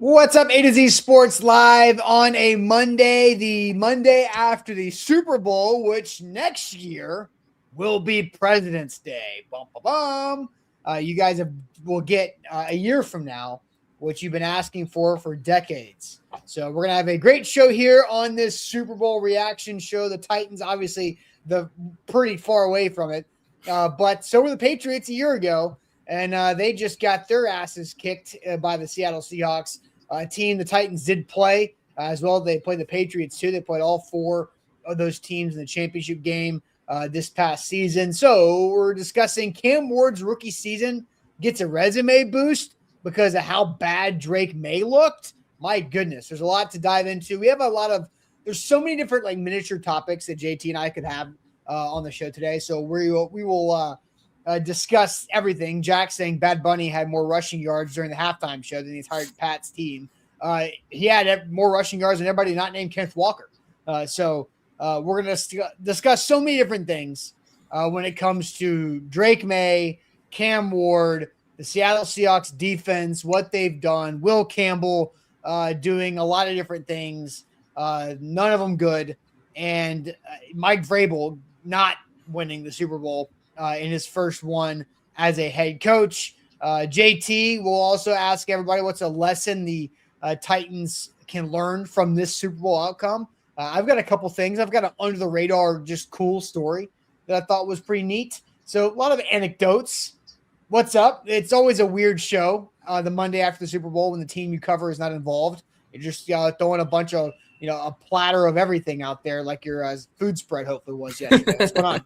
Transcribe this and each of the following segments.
What's up, A to Z Sports Live on a Monday, the Monday after the Super Bowl, which next year will be President's Day. Bum, bum, bum. You guys will get a year from now, what you've been asking for decades. So we're going to have a great show here on this Super Bowl reaction show. The Titans, obviously, pretty far away from it, but so were the Patriots a year ago. And they just got their asses kicked by the Seattle Seahawks, a team the Titans did play as well. They played the Patriots too. They played all four of those teams in the championship game this past season. So we're discussing Cam Ward's rookie season gets a resume boost because of how bad Drake Maye looked. My goodness, there's a lot to dive into. We have there's so many different like miniature topics that JT and I could have on the show today. So we will discuss everything. Jack saying Bad Bunny had more rushing yards during the halftime show than the entire Pats team. He had more rushing yards than everybody not named Kenneth Walker. So we're going to discuss so many different things when it comes to Drake Maye, Cam Ward, the Seattle Seahawks defense, what they've done, Will Campbell doing a lot of different things, none of them good, and Mike Vrabel not winning the Super Bowl in his first one as a head coach. JT will also ask everybody what's a lesson the Titans can learn from this Super Bowl outcome. I've got a couple things. I've got an under the radar, just cool story that I thought was pretty neat. So a lot of anecdotes. What's up? It's always a weird show the Monday after the Super Bowl when the team you cover is not involved. You're just throwing a bunch of, a platter of everything out there like your food spread hopefully was yesterday. What's going on?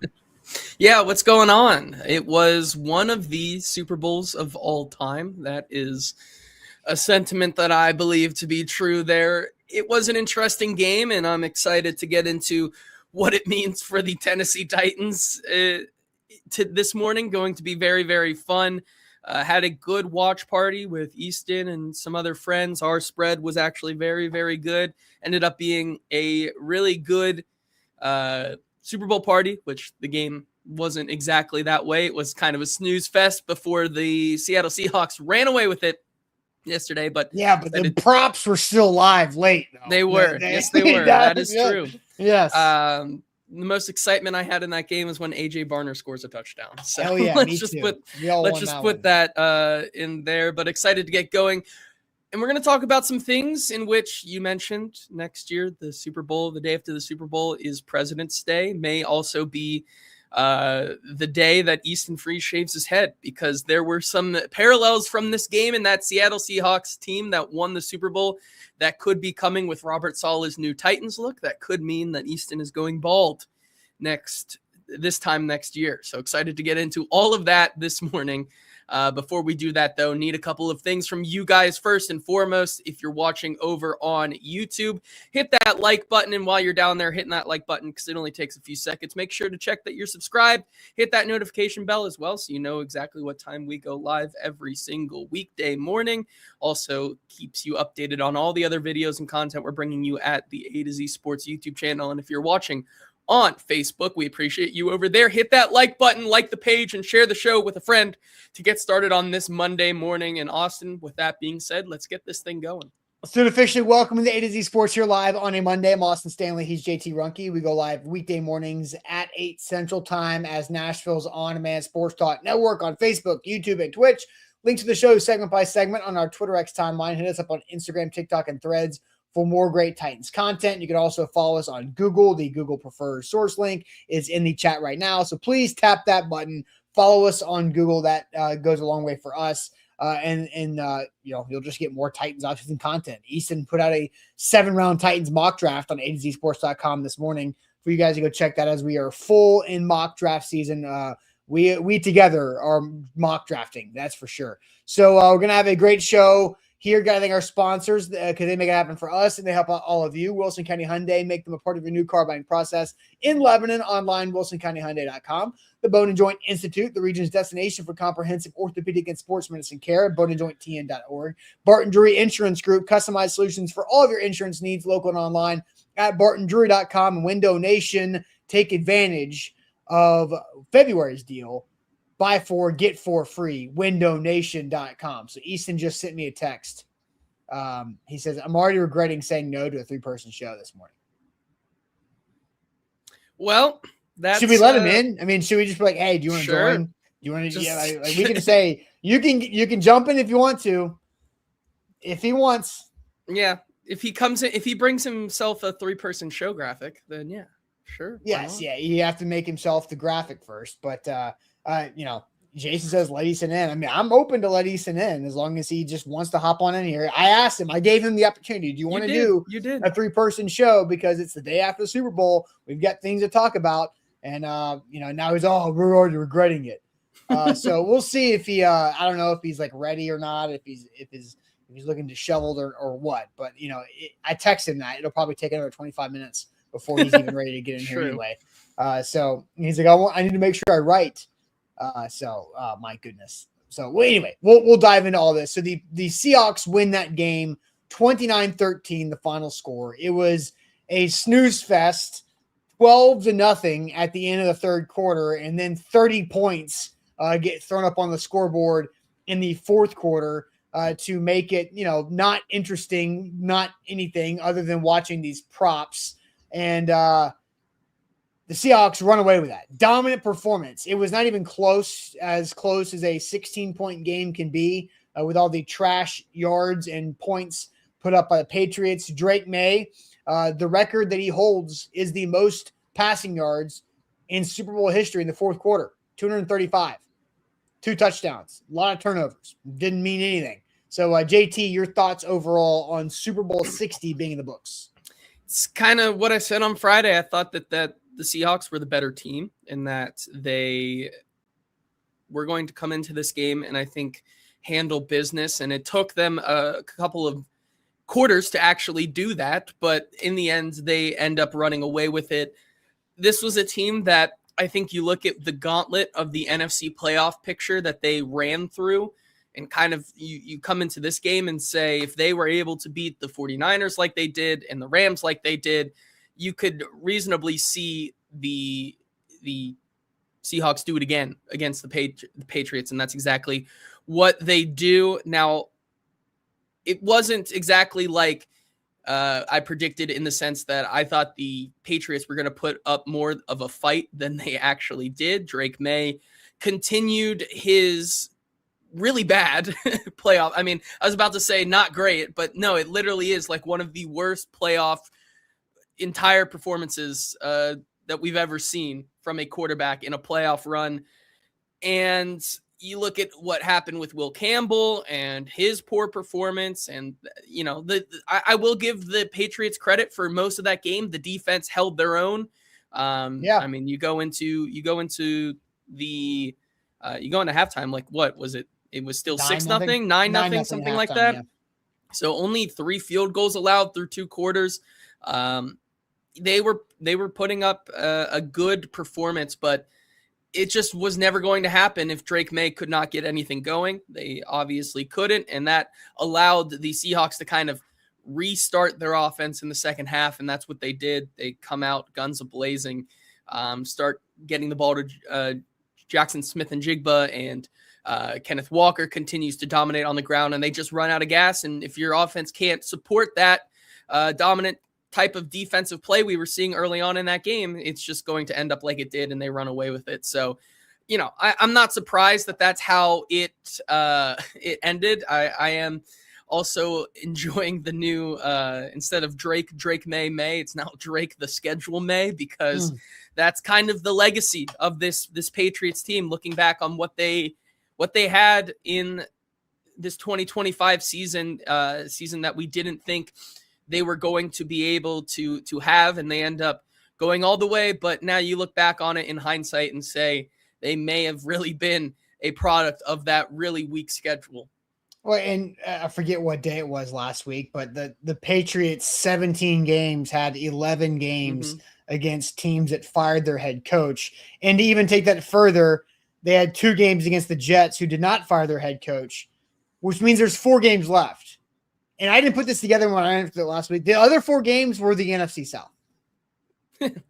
Yeah, what's going on? It was one of the Super Bowls of all time. That is a sentiment that I believe to be true there. It was an interesting game, and I'm excited to get into what it means for the Tennessee Titans this morning. Going to be very, very fun. Had a good watch party with Easton and some other friends. Our spread was actually very, very good. Ended up being a really good Super Bowl party, which the game wasn't exactly that way. It was kind of a snooze fest before the Seattle Seahawks ran away with it yesterday. But the props were still live late, though. They were. Yes, they were. That is true. Yes. The most excitement I had in that game is when AJ Barner scores a touchdown. So hell yeah, let's just put that in there. But excited to get going. And we're going to talk about some things in which you mentioned next year, the Super Bowl, the day after the Super Bowl is President's Day, may also be the day that Easton Freeze shaves his head, because there were some parallels from this game and that Seattle Seahawks team that won the Super Bowl that could be coming with Robert Saleh's new Titans look. That could mean that Easton is going bald this time next year. So excited to get into all of that this morning. Before we do that, though, need a couple of things from you guys. First and foremost, if you're watching over on YouTube, hit that like button. And while you're down there hitting that like button, because it only takes a few seconds, make sure to check that you're subscribed. Hit that notification bell as well, so you know exactly what time we go live every single weekday morning. Also keeps you updated on all the other videos and content we're bringing you at the A to Z Sports YouTube channel. And if you're watching on Facebook, we appreciate you over there. Hit that like button, like the page, and share the show with a friend to get started on this Monday morning. And Austin, with that being said, let's get this thing going. Let's do it officially. Welcome to A to Z Sports here live on a Monday. I'm Austin Stanley. He's JT Runke. We go live weekday mornings at 8 Central Time as Nashville's on-demand sports talk network on Facebook, YouTube, and Twitch. Links to the show segment by segment on our Twitter X timeline. Hit us up on Instagram, TikTok, and Threads for more great Titans content. You can also follow us on Google. The Google preferred source link is in the chat right now. So please tap that button. Follow us on Google. That goes a long way for us. And you'll just get more Titans offseason content. Easton put out a 7-round Titans mock draft on AtoZSports.com this morning for you guys to go check that, as we are full in mock draft season. We together are mock drafting. That's for sure. So we're going to have a great show here. Got to thank our sponsors because they make it happen for us and they help out all of you. Wilson County Hyundai, make them a part of your new car buying process in Lebanon. Online, WilsonCountyHyundai.com. The Bone and Joint Institute, the region's destination for comprehensive orthopedic and sports medicine care, boneandjointtn.org. Barton Drury Insurance Group, customized solutions for all of your insurance needs, local and online at bartondrury.com. And Window Nation, take advantage of February's deal. Buy 4, get 4 free, windownation.com. So Easton just sent me a text He says, I'm already regretting saying no to a 3-person show this morning. Well, should we let him in? I mean, should we just be like, hey, do you want to join? Do you want to? Just, yeah, like we can say you can jump in if you want to, if he wants. Yeah, if he comes in, if he brings himself a 3-person show graphic, then yeah, sure. Yes, yeah, you have to make himself the graphic first, but Jason says let Eason in. I mean, I'm open to let Eason in as long as he just wants to hop on in here. I asked him, I gave him the opportunity. Do you want to do a 3-person show because it's the day after the Super Bowl? We've got things to talk about, and now he's we're already regretting it. So we'll see if he. I don't know if he's like ready or not. If he's looking disheveled or what. But I text him that it'll probably take another 25 minutes before he's even ready to get in here anyway. So he's like, I need to make sure I write. My goodness. So anyway, we'll dive into all this. So the Seahawks win that game 29-13, the final score. It was a snooze fest, 12-0 at the end of the third quarter, and then 30 points get thrown up on the scoreboard in the fourth quarter to make it, not interesting, not anything other than watching these props. And the Seahawks run away with that. Dominant performance. It was not even close as a 16-point game can be with all the trash yards and points put up by the Patriots. Drake Maye, the record that he holds is the most passing yards in Super Bowl history in the fourth quarter, 235. 2 touchdowns, a lot of turnovers. Didn't mean anything. So, JT, your thoughts overall on Super Bowl 60 being in the books? It's kind of what I said on Friday. I thought that the Seahawks were the better team and that they were going to come into this game and I think handle business. And it took them a couple of quarters to actually do that. But in the end, they end up running away with it. This was a team that I think you look at the gauntlet of the NFC playoff picture that they ran through and kind of you come into this game and say, if they were able to beat the 49ers like they did and the Rams like they did, you could reasonably see the Seahawks do it again against the Patriots. And that's exactly what they do. Now, it wasn't exactly like I predicted in the sense that I thought the Patriots were going to put up more of a fight than they actually did. Drake Maye continued his really bad playoff. I mean, I was about to say not great, but no, it literally is like one of the worst playoff entire performances that we've ever seen from a quarterback in a playoff run. And you look at what happened with Will Campbell and his poor performance. And, I will give the Patriots credit for most of that game. The defense held their own. I mean, you go into halftime, like what was it? It was still 6-0, 9-0, something like that. Yeah. So only 3 field goals allowed through 2 quarters. They were putting up a good performance, but it just was never going to happen if Drake Maye could not get anything going. They obviously couldn't, and that allowed the Seahawks to kind of restart their offense in the second half, and that's what they did. They come out guns a-blazing, start getting the ball to Jackson Smith-Njigba, and Kenneth Walker continues to dominate on the ground, and they just run out of gas. And if your offense can't support that dominant type of defensive play we were seeing early on in that game, it's just going to end up like it did, and they run away with it. So, I'm not surprised that that's how it ended. I am also enjoying the new instead of Drake Maye, it's now Drake the Schedule May, because that's kind of the legacy of this Patriots team, looking back on what they had in this 2025 season that we didn't think they were going to be able to have, and they end up going all the way. But now you look back on it in hindsight and say they may have really been a product of that really weak schedule. Well, and I forget what day it was last week, but the Patriots 17 games had 11 games against teams that fired their head coach. And to even take that further, they had 2 games against the Jets who did not fire their head coach, which means there's 4 games left. And I didn't put this together when I answered it last week. The other 4 games were the NFC South.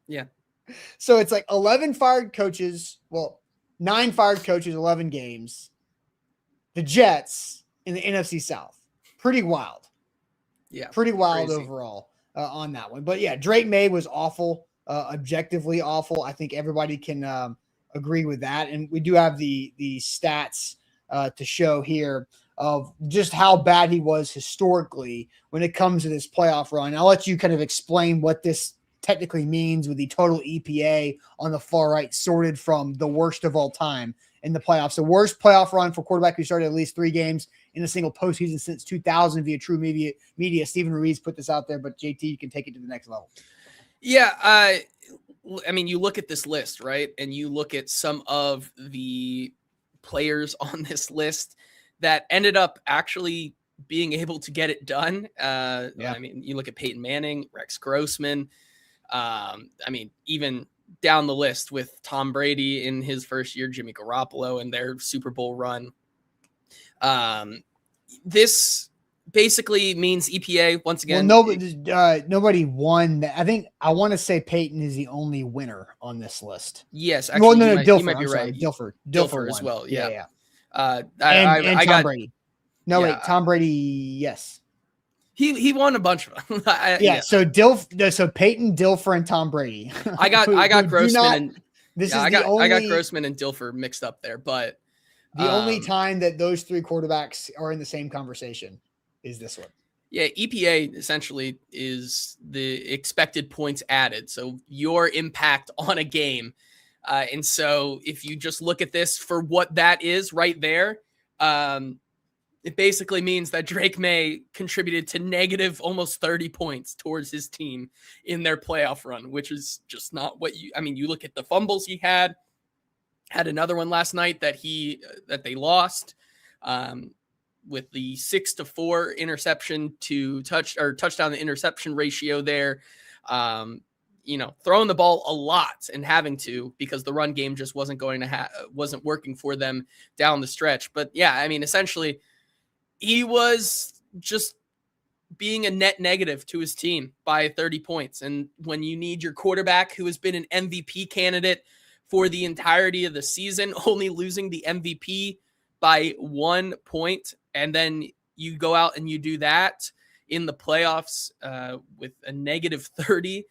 Yeah. So it's like 11 fired coaches. Well, 9 fired coaches, 11 games. The Jets in the NFC South. Pretty wild. Yeah. Pretty wild crazy. overall on that one. But yeah, Drake Maye was awful, objectively awful. I think everybody can agree with that. And we do have the stats to show here of just how bad he was historically when it comes to this playoff run. I'll let you kind of explain what this technically means with the total EPA on the far right, sorted from the worst of all time in the playoffs. The worst playoff run for quarterback who started at least 3 games in a single postseason since 2000 via True Media. Stephen Ruiz put this out there, but JT, you can take it to the next level. Yeah, I mean, you look at this list, right? And you look at some of the players on this list that ended up actually being able to get it done. I mean, you look at Peyton Manning, Rex Grossman. I mean, even down the list with Tom Brady in his first year, Jimmy Garoppolo and their Super Bowl run. This basically means EPA once again. Well, nobody won. I want to say Peyton is the only winner on this list. Yes, actually, Dilfer, you might be right. Dilfer as well. Yeah. And I Tom got Brady. No, wait, Tom Brady. Yes. He won a bunch of them. So Peyton, Dilfer, and Tom Brady. I got Grossman I got Grossman and Dilfer mixed up there, but the only time that those 3 quarterbacks are in the same conversation is this one. Yeah, EPA essentially is the expected points added, so your impact on a game. And so if you just look at this for what that is right there, it basically means that Drake Maye contributed to negative almost 30 points towards his team in their playoff run, which is just not what you look at the fumbles he had another one last night that they lost, with the 6-4 interception to touchdown to interception ratio there. Throwing the ball a lot and having to, because the run game just wasn't working for them down the stretch. But yeah, I mean, essentially he was just being a net negative to his team by 30 points. And when you need your quarterback, who has been an MVP candidate for the entirety of the season, only losing the MVP by 1 point, and then you go out and you do that in the playoffs with a negative 30,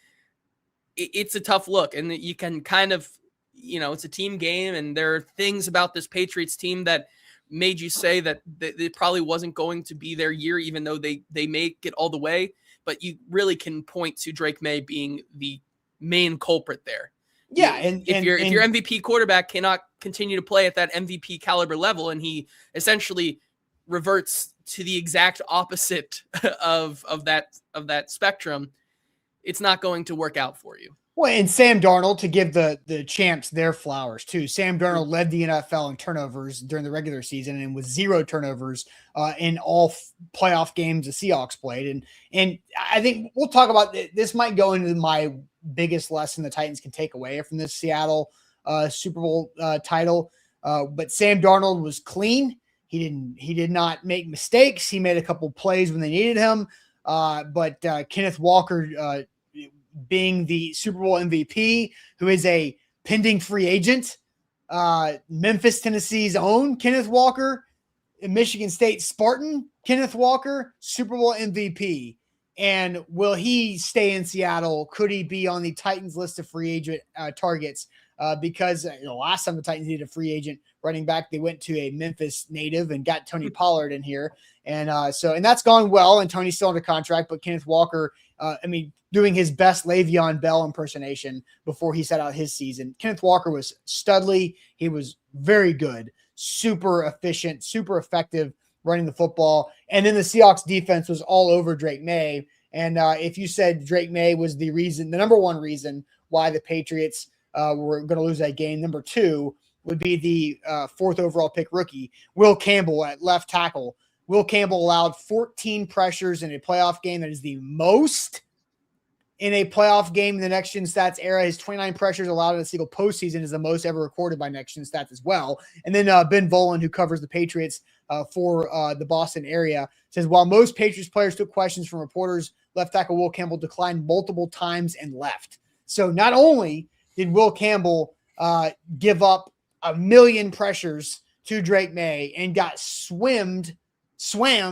it's a tough look. And you can kind of, it's a team game, and there are things about this Patriots team that made you say that it probably wasn't going to be their year, even though they make it all the way. But you really can point to Drake Maye being the main culprit there. Yeah, if your MVP quarterback cannot continue to play at that MVP caliber level, and he essentially reverts to the exact opposite of that spectrum, it's not going to work out for you. Well, and Sam Darnold, to give the champs their flowers too. Sam Darnold led the NFL in turnovers during the regular season and with 0 turnovers in all playoff games the Seahawks played. And I think we'll talk about this. Might go into my biggest lesson the Titans can take away from this Seattle Super Bowl title. But Sam Darnold was clean. He did not make mistakes. He made a couple plays when they needed him. But Kenneth Walker, being the Super Bowl MVP, who is a pending free agent, Memphis, Tennessee's own Kenneth Walker, Michigan State Spartan Kenneth Walker, Super Bowl MVP. And will he stay in Seattle? Could he be on the Titans list of free agent targets? Because last time the Titans needed a free agent running back, they went to a Memphis native and got Tony Pollard in here. And that's gone well, and Tony's still under contract, but Kenneth Walker, doing his best Le'Veon Bell impersonation before he set out his season. Kenneth Walker was studly. He was very good, super efficient, super effective running the football. And then the Seahawks defense was all over Drake Maye. And if you said Drake Maye was the number one reason why the Patriots were going to lose that game, number 2 would be the 4th overall pick rookie, Will Campbell at left tackle. Will Campbell allowed 14 pressures in a playoff game. That is the most in a playoff game in the Next Gen Stats era. His 29 pressures allowed in a single postseason is the most ever recorded by Next Gen Stats as well. And then Ben Volen, who covers the Patriots for the Boston area, says, while most Patriots players took questions from reporters, left tackle Will Campbell declined multiple times and left. So not only did Will Campbell give up 1 million pressures to Drake Maye and got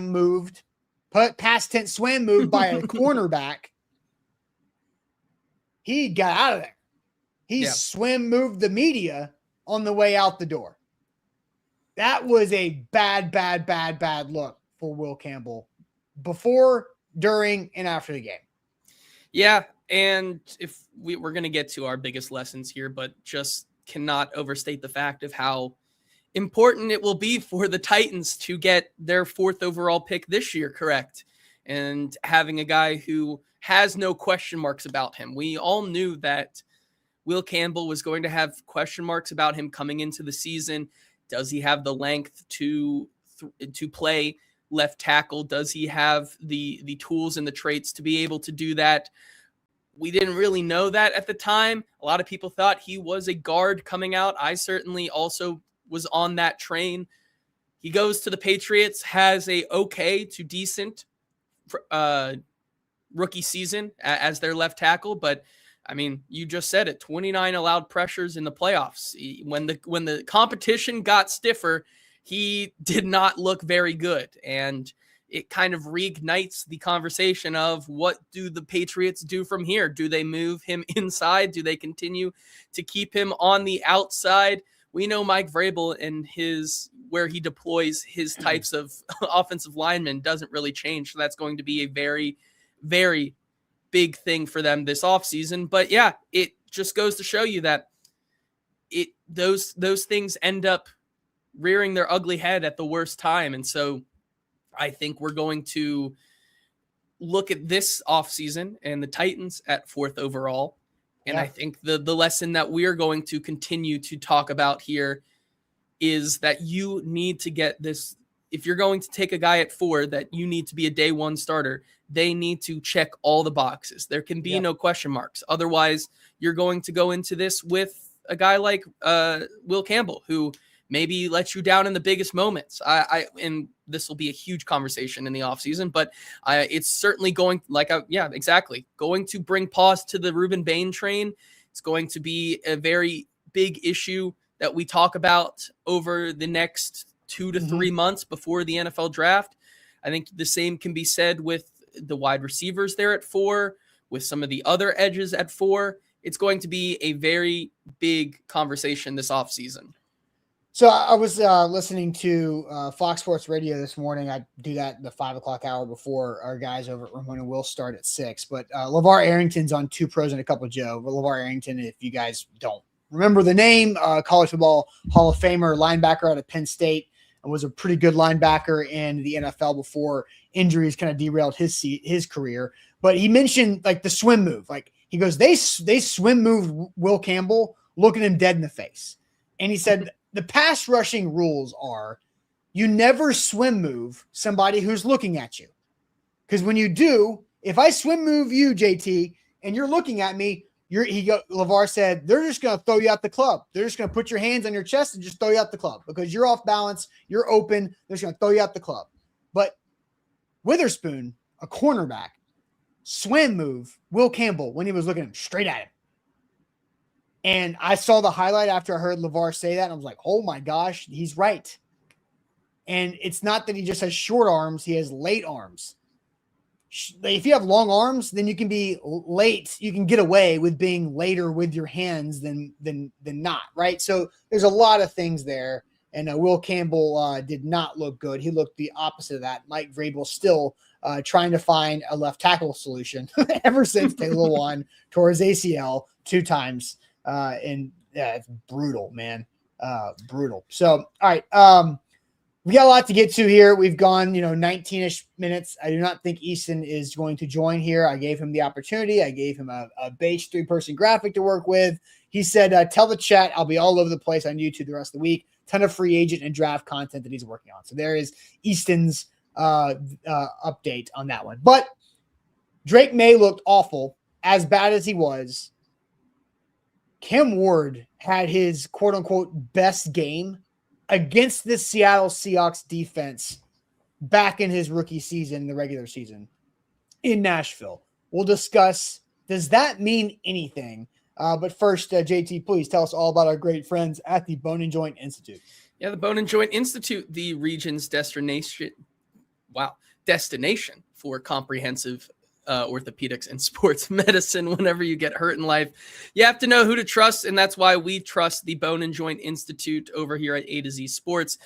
moved past tense swim move by a cornerback. He got out of there. He swim moved the media on the way out the door. That was a bad look for Will Campbell before, during, and after the game. Yeah, and if we're going to get to our biggest lessons here, but just cannot overstate the fact of how important it will be for the Titans to get their 4th overall pick this year correct, and having a guy who has no question marks about him. We all knew that Will Campbell was going to have question marks about him coming into the season. Does he have the length to play left tackle? Does he have the tools and the traits to be able to do that? We didn't really know that at the time. A lot of people thought he was a guard coming out. I certainly also was on that train. He goes to the Patriots, has a okay to decent rookie season as their left tackle, but I mean, you just said it, 29 allowed pressures in the playoffs. When the competition got stiffer, he did not look very good. And it kind of reignites the conversation of what do the Patriots do from here? Do they move him inside? Do they continue to keep him on the outside? We know Mike Vrabel and where he deploys his types of offensive linemen doesn't really change. So that's going to be a very, very big thing for them this offseason. But yeah, it just goes to show you that those things end up rearing their ugly head at the worst time. And so I think we're going to look at this offseason and the Titans at 4th overall. And I think the lesson that we are going to continue to talk about here is that you need to get this. If you're going to take a guy at 4 that you need to be a day 1 starter, they need to check all the boxes. There can be no question marks. Otherwise, you're going to go into this with a guy like Will Campbell, who maybe lets you down in the biggest moments. And this will be a huge conversation in the offseason, but it's certainly going going to bring pause to the Reuben Bain train. It's going to be a very big issue that we talk about over the next 2 to 3 months before the NFL draft. I think the same can be said with the wide receivers there at 4, with some of the other edges at 4. It's going to be a very big conversation this offseason. So I was listening to Fox Sports Radio this morning. I do that in the 5 o'clock hour before our guys over at Ramon and Will start at 6. But LeVar Arrington's on 2 Pros and a Cup of Joe. But LeVar Arrington, if you guys don't remember the name, college football Hall of Famer, linebacker out of Penn State, and was a pretty good linebacker in the NFL before injuries kind of derailed his career. But he mentioned like the swim move. Like he goes, they swim moved Will Campbell, looking him dead in the face. And he said the pass rushing rules are you never swim move somebody who's looking at you. Because when you do, if I swim move you, JT, and you're looking at me, LeVar said, they're just going to throw you out the club. They're just going to put your hands on your chest and just throw you out the club because you're off balance. You're open. They're just going to throw you out the club. But Witherspoon, a cornerback, swim move Will Campbell when he was looking straight at him. And I saw the highlight after I heard LeVar say that. And I was like, oh my gosh, he's right. And it's not that he just has short arms. He has late arms. If you have long arms, then you can be late. You can get away with being later with your hands than not, right? So there's a lot of things there. And Will Campbell did not look good. He looked the opposite of that. Mike Vrabel still trying to find a left tackle solution ever since Taylor Lewan tore his ACL 2 times. It's brutal, man. Brutal. So, all right. We got a lot to get to here. We've gone, 19-ish minutes. I do not think Easton is going to join here. I gave him the opportunity. I gave him a base 3-person graphic to work with. He said, tell the chat I'll be all over the place on YouTube the rest of the week. Ton of free agent and draft content that he's working on. So there is Easton's update on that one. But Drake Maye looked awful, as bad as he was. Cam Ward had his quote-unquote best game against the Seattle Seahawks defense back in his rookie season, the regular season in Nashville. We'll discuss, does that mean anything? But first, JT, please tell us all about our great friends at the Bone and Joint Institute. Yeah, the Bone and Joint Institute, the region's destination for comprehensive orthopedics and sports medicine whenever you get hurt in life. You have to know who to trust, and that's why we trust the Bone and Joint Institute over here at A to Z Sports.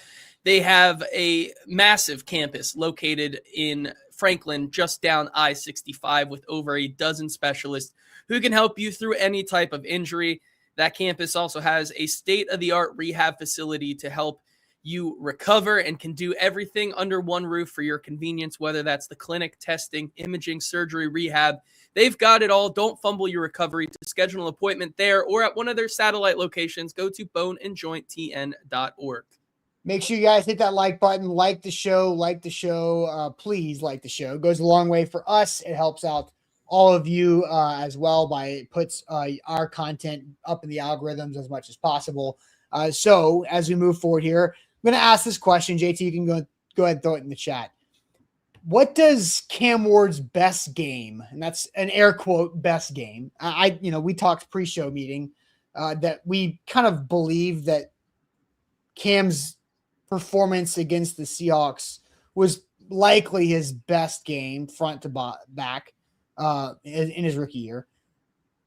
They have a massive campus located in Franklin, just down I-65, with over a dozen specialists who can help you through any type of injury. That campus also has a state-of-the-art rehab facility to help you recover and can do everything under one roof for your convenience, whether that's the clinic, testing, imaging, surgery, rehab. They've got it all. Don't fumble your recovery. To schedule an appointment there or at one of their satellite locations, go to boneandjointtn.org. Make sure you guys hit that like button, like the show, please like the show. It goes a long way for us. It helps out all of you as well by it puts our content up in the algorithms as much as possible. So as we move forward here, I'm going to ask this question. JT, you can go ahead and throw it in the chat. What does Cam Ward's best game, and that's an air quote, best game. We talked pre-show meeting that we kind of believe that Cam's performance against the Seahawks was likely his best game front to back in his rookie year.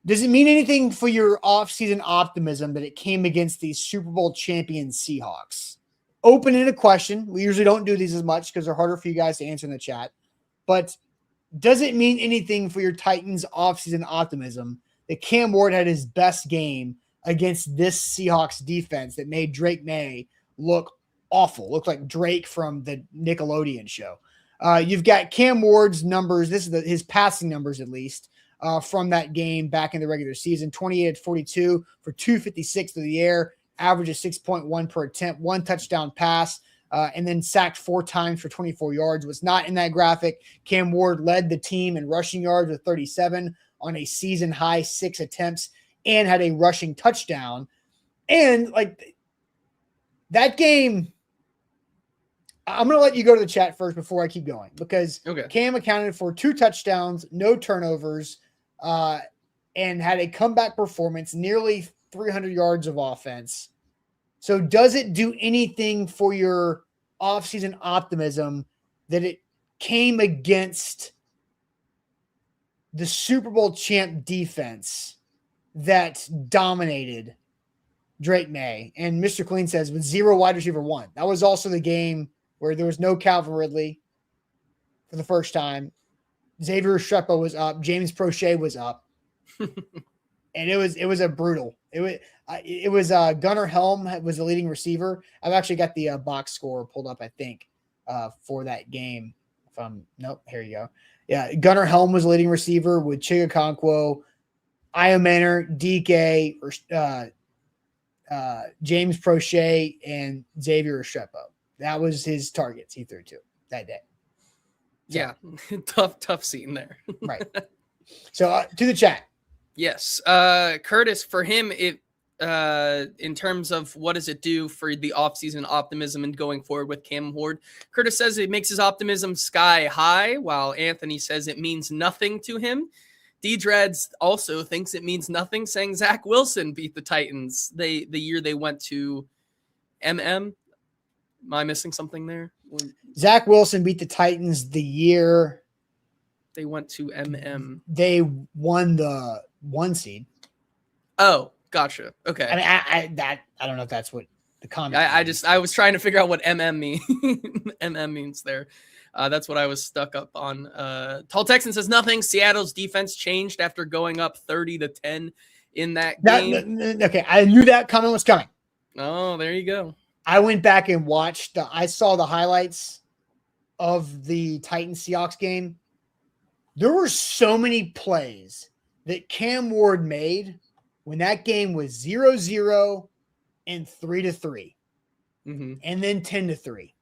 Does it mean anything for your offseason optimism that it came against the Super Bowl champion Seahawks? Open-ended question. We usually don't do these as much because they're harder for you guys to answer in the chat. But does it mean anything for your Titans offseason optimism that Cam Ward had his best game against this Seahawks defense that made Drake Maye look awful, look like Drake from the Nickelodeon show? You've got Cam Ward's numbers. This is his passing numbers, at least, from that game back in the regular season. 28-42 for 256 through the air, average of 6.1 per attempt, 1 touchdown pass, and then sacked 4 times for 24 yards. Was not in that graphic. Cam Ward led the team in rushing yards with 37 on a season-high 6 attempts and had a rushing touchdown. And, that game, I'm going to let you go to the chat first before I keep going because Cam accounted for 2 touchdowns, no turnovers, and had a comeback performance, nearly 300 yards of offense. So does it do anything for your offseason optimism that it came against the Super Bowl champ defense that dominated Drake Maye? And Mr. Clean says with 0 wide receiver 1. That was also the game where there was no Calvin Ridley for the first time. Xavier Restrepo was up. James Prochet was up. And it was a brutal. It was Gunnar Helm was the leading receiver. I've actually got the box score pulled up, I think, for that game. Here you go. Yeah, Gunnar Helm was the leading receiver with Chigakonkwo, Iomanor, DK, James Prochet, and Xavier Restrepo. That was his targets he threw to that day. So, yeah, tough scene there. Right. So to the chat. Yes. Curtis, for him, it in terms of what does it do for the offseason optimism and going forward with Cam Ward, Curtis says it makes his optimism sky high, while Anthony says it means nothing to him. D-Dreads also thinks it means nothing, saying Zach Wilson beat the Titans the year they went to MM. Am I missing something there? Zach Wilson beat the Titans the year they went to MM. They won the 1 seed. Oh, gotcha. Okay. I mean, I don't know if that's what the comment. I was trying to figure out what MM means. MM means there. That's what I was stuck up on. Tall Texan says nothing. Seattle's defense changed after going up 30-10 in that game. Okay, I knew that comment was coming. Oh, there you go. I went back and I saw the highlights of the Titans Seahawks game. There were so many plays that Cam Ward made when that game was 0-0 and 3-3, and then 10-3.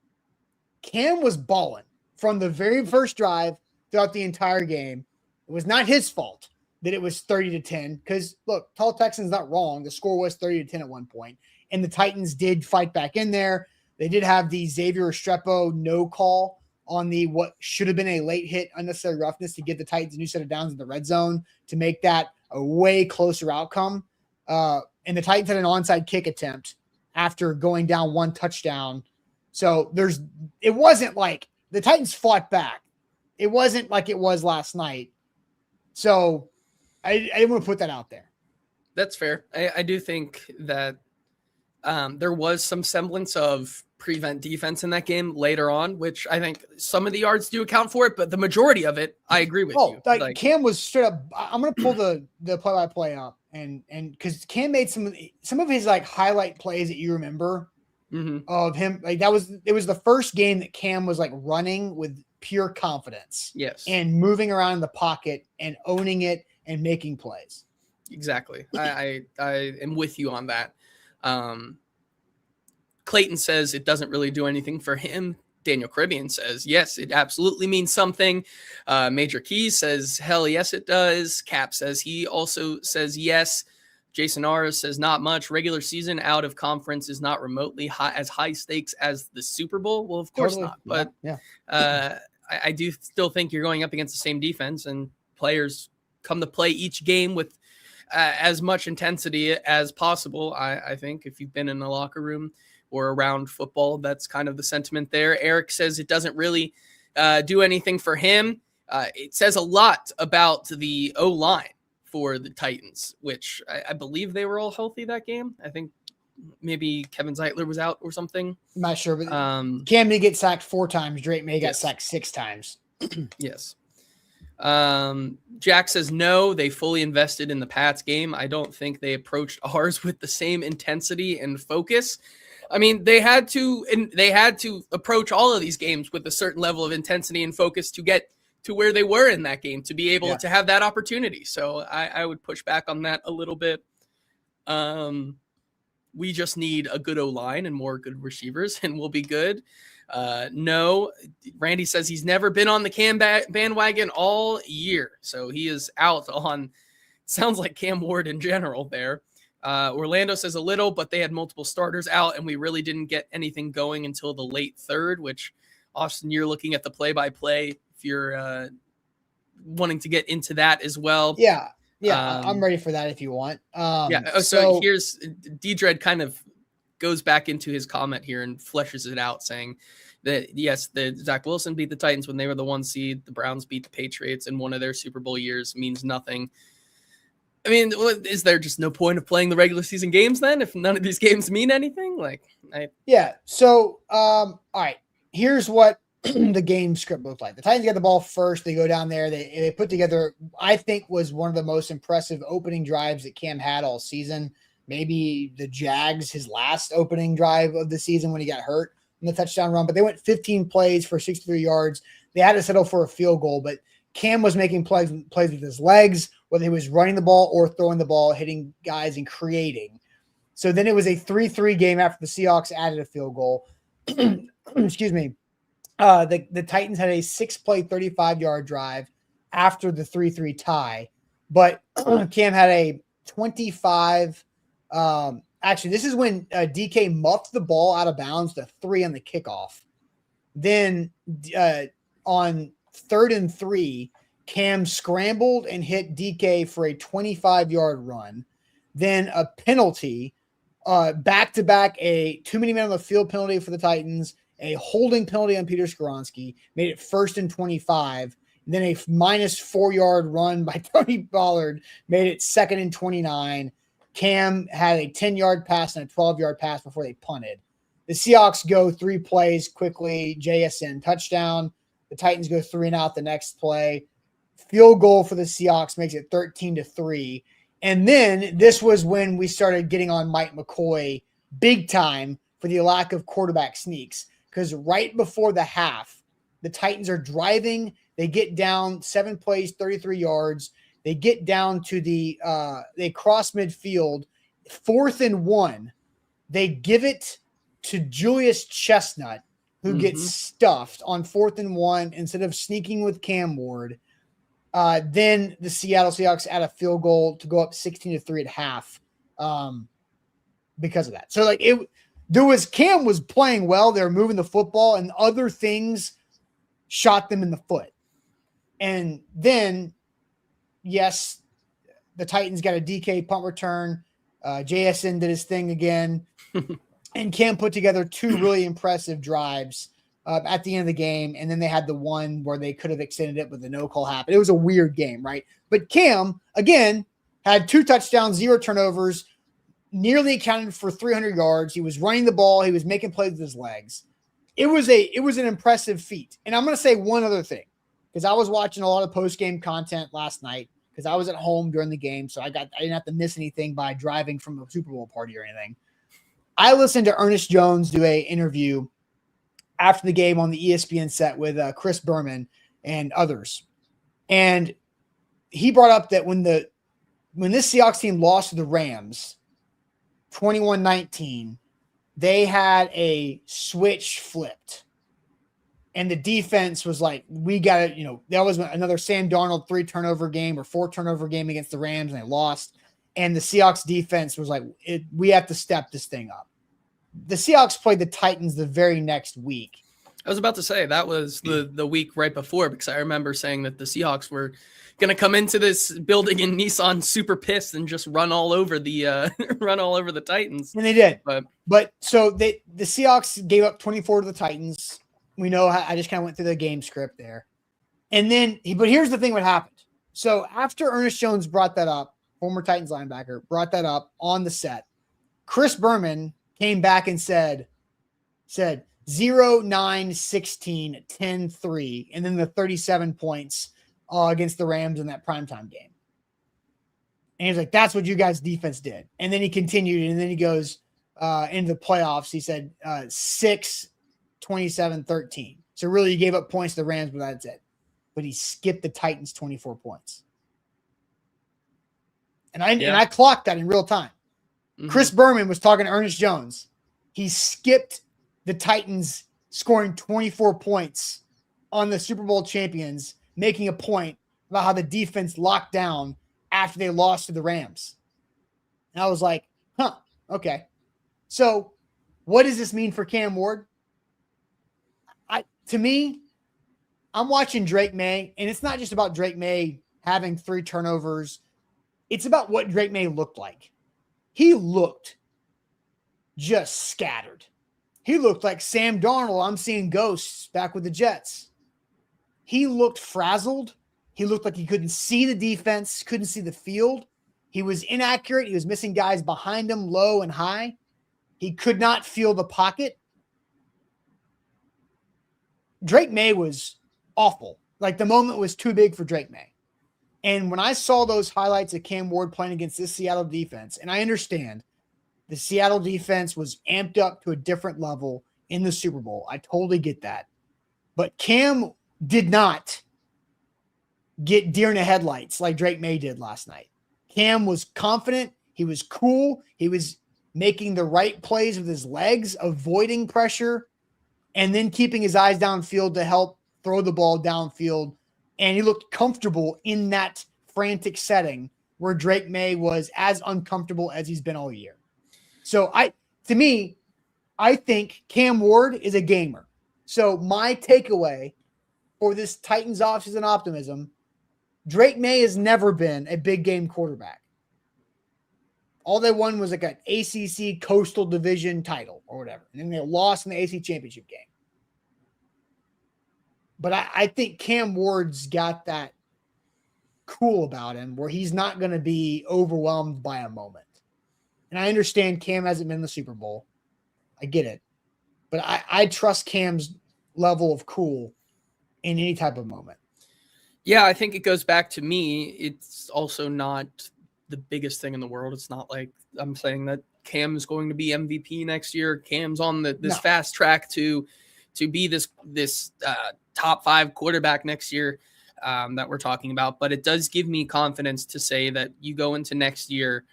Cam was balling from the very first drive throughout the entire game. It was not his fault that it was 30-10 because, look, Tall Texan's not wrong. The score was 30-10 at one point, and the Titans did fight back in there. They did have the Xavier Restrepo no call on the what should have been a late hit, unnecessary roughness to give the Titans a new set of downs in the red zone to make that a way closer outcome. And the Titans had an onside kick attempt after going down 1 touchdown. So it wasn't like the Titans fought back. It wasn't like it was last night. So I didn't want to put that out there. That's fair. I do think that there was some semblance of prevent defense in that game later on, which I think some of the yards do account for it, but the majority of it, I agree with you. Like Cam was straight up. I'm gonna pull the play-by-play up and because Cam made some of his like highlight plays that you remember of him. Like it was the first game that Cam was like running with pure confidence. Yes. And moving around in the pocket and owning it and making plays. Exactly. I am with you on that. Clayton says it doesn't really do anything for him. Daniel Caribbean says, yes, it absolutely means something. Major Keys says, hell yes, it does. Cap says he also says yes. Jason R says not much. Regular season out of conference is not remotely as high stakes as the Super Bowl. Well, of course not. But I do still think you're going up against the same defense, and players come to play each game with as much intensity as possible. I think if you've been in the locker room or around football, that's kind of the sentiment there. Eric says it doesn't really do anything for him. It says a lot about the O-line for the Titans, which I believe they were all healthy that game. I think maybe Kevin Zeitler was out or something. I'm not sure, but Cam did get sacked 4 times. Drake Maye got sacked 6 times. Yes. Jack says no, they fully invested in the Pats game. I don't think they approached ours with the same intensity and focus. I mean, they had to approach all of these games with a certain level of intensity and focus to get to where they were in that game, to be able to have that opportunity. So I would push back on that a little bit. We just need a good O-line and more good receivers, and we'll be good. No, Randy says he's never been on the Cam bandwagon all year. So he is out on, sounds like Cam Ward in general there. Orlando says a little, but they had multiple starters out, and we really didn't get anything going until the late third, which, Austin, you're looking at the play-by-play if you're wanting to get into that as well. Yeah, I'm ready for that if you want. So here's D-Dread kind of goes back into his comment here and fleshes it out, saying that, yes, the Zach Wilson beat the Titans when they were the 1 seed. The Browns beat the Patriots in one of their Super Bowl years. Means nothing. I mean, is there just no point of playing the regular season games then if none of these games mean anything? So, all right, here's what the game script looked like. The Titans got the ball first. They go down there. They put together, I think, was one of the most impressive opening drives that Cam had all season. Maybe the Jags, his last opening drive of the season when he got hurt in the touchdown run. But they went 15 plays for 63 yards. They had to settle for a field goal, but Cam was making plays with his legs, whether he was running the ball or throwing the ball, hitting guys and creating. So then it was a 3-3 game after the Seahawks added a field goal. Excuse me. The Titans had a 6-play, 35-yard drive after the 3-3 tie, but Cam had a 25. Actually, this is when DK muffed the ball out of bounds, the 3 on the kickoff. Then on 3rd and 3, Cam scrambled and hit DK for a 25-yard run. Then a penalty, back-to-back, a too many men on the field penalty for the Titans, a holding penalty on Peter Skoronski, made it 1st and 25. And then a -4-yard run by Tony Pollard made it 2nd and 29. Cam had a 10-yard pass and a 12-yard pass before they punted. The Seahawks go 3 plays quickly, JSN touchdown. The Titans go 3 and out the next play. Field goal for the Seahawks makes it 13-3. And then this was when we started getting on Mike McCoy big time for the lack of quarterback sneaks. Because right before the half, the Titans are driving. They get down 7 plays, 33 yards. They get down to they cross midfield, 4th and 1. They give it to Julius Chestnut, who gets stuffed on 4th and 1 instead of sneaking with Cam Ward. Then the Seattle Seahawks add a field goal to go up 16-3 at half because of that. So Cam was playing well. They were moving the football, and other things shot them in the foot. And then, yes, the Titans got a DK punt return. JSN did his thing again. And Cam put together 2 really impressive drives at the end of the game, and then they had the one where they could have extended it, but the no call happened. It was a weird game, right? But Cam, again, had 2 touchdowns, 0 turnovers, nearly accounted for 300 yards. He was running the ball. He was making plays with his legs. It was an impressive feat. And I'm going to say one other thing, because I was watching a lot of post-game content last night because I was at home during the game, so I didn't have to miss anything by driving from a Super Bowl party or anything. I listened to Ernest Jones do an interview after the game on the ESPN set with Chris Berman and others. And he brought up that when this Seahawks team lost to the Rams 21-19, they had a switch flipped. And the defense was like, we got to, that was another Sam Darnold 3 turnover game or 4 turnover game against the Rams, and they lost. And the Seahawks defense was like, we have to step this thing up. The Seahawks played the Titans the very next week. I was about to say that was the week right before, because I remember saying that the Seahawks were going to come into this building in Nissan super pissed and just run all over the Titans. And they did. But so the Seahawks gave up 24 to the Titans. We know I just kind of went through the game script there. And then, but here's the thing what happened. So after Ernest Jones brought that up, former Titans linebacker, brought that up on the set, Chris Berman came back and said 0-9-16, 10-3, and then the 37 points against the Rams in that primetime game. And he was like, that's what you guys' defense did. And then he continued, and then he goes into the playoffs. He said 6-27-13. So really, you gave up points to the Rams, but that's it. But he skipped the Titans 24 points. And I clocked that in real time. Mm-hmm. Chris Berman was talking to Ernest Jones. He skipped the Titans scoring 24 points on the Super Bowl champions, making a point about how the defense locked down after they lost to the Rams. And I was like, okay. So what does this mean for Cam Ward? To me, I'm watching Drake Maye, and it's not just about Drake Maye having 3 turnovers. It's about what Drake Maye looked like. He looked just scattered. He looked like Sam Darnold. I'm seeing ghosts back with the Jets. He looked frazzled. He looked like he couldn't see the defense, couldn't see the field. He was inaccurate. He was missing guys behind him, low and high. He could not feel the pocket. Drake Maye was awful. Like, the moment was too big for Drake Maye. And when I saw those highlights of Cam Ward playing against this Seattle defense, and I understand the Seattle defense was amped up to a different level in the Super Bowl. I totally get that. But Cam did not get deer in the headlights like Drake Maye did last night. Cam was confident. He was cool. He was making the right plays with his legs, avoiding pressure, and then keeping his eyes downfield to help throw the ball downfield. And he looked comfortable in that frantic setting where Drake Maye was as uncomfortable as he's been all year. So I think Cam Ward is a gamer. So my takeaway for this Titans offseason optimism, Drake Maye has never been a big game quarterback. All they won was like an ACC Coastal Division title or whatever. And then they lost in the ACC championship game. But I think Cam Ward's got that cool about him where he's not going to be overwhelmed by a moment. And I understand Cam hasn't been in the Super Bowl. I get it. But I trust Cam's level of cool in any type of moment. Yeah, I think it goes back to me. It's also not the biggest thing in the world. It's not like I'm saying that Cam is going to be MVP next year. Cam's on this fast track to be this top 5 quarterback next year that we're talking about. But it does give me confidence to say that you go into next year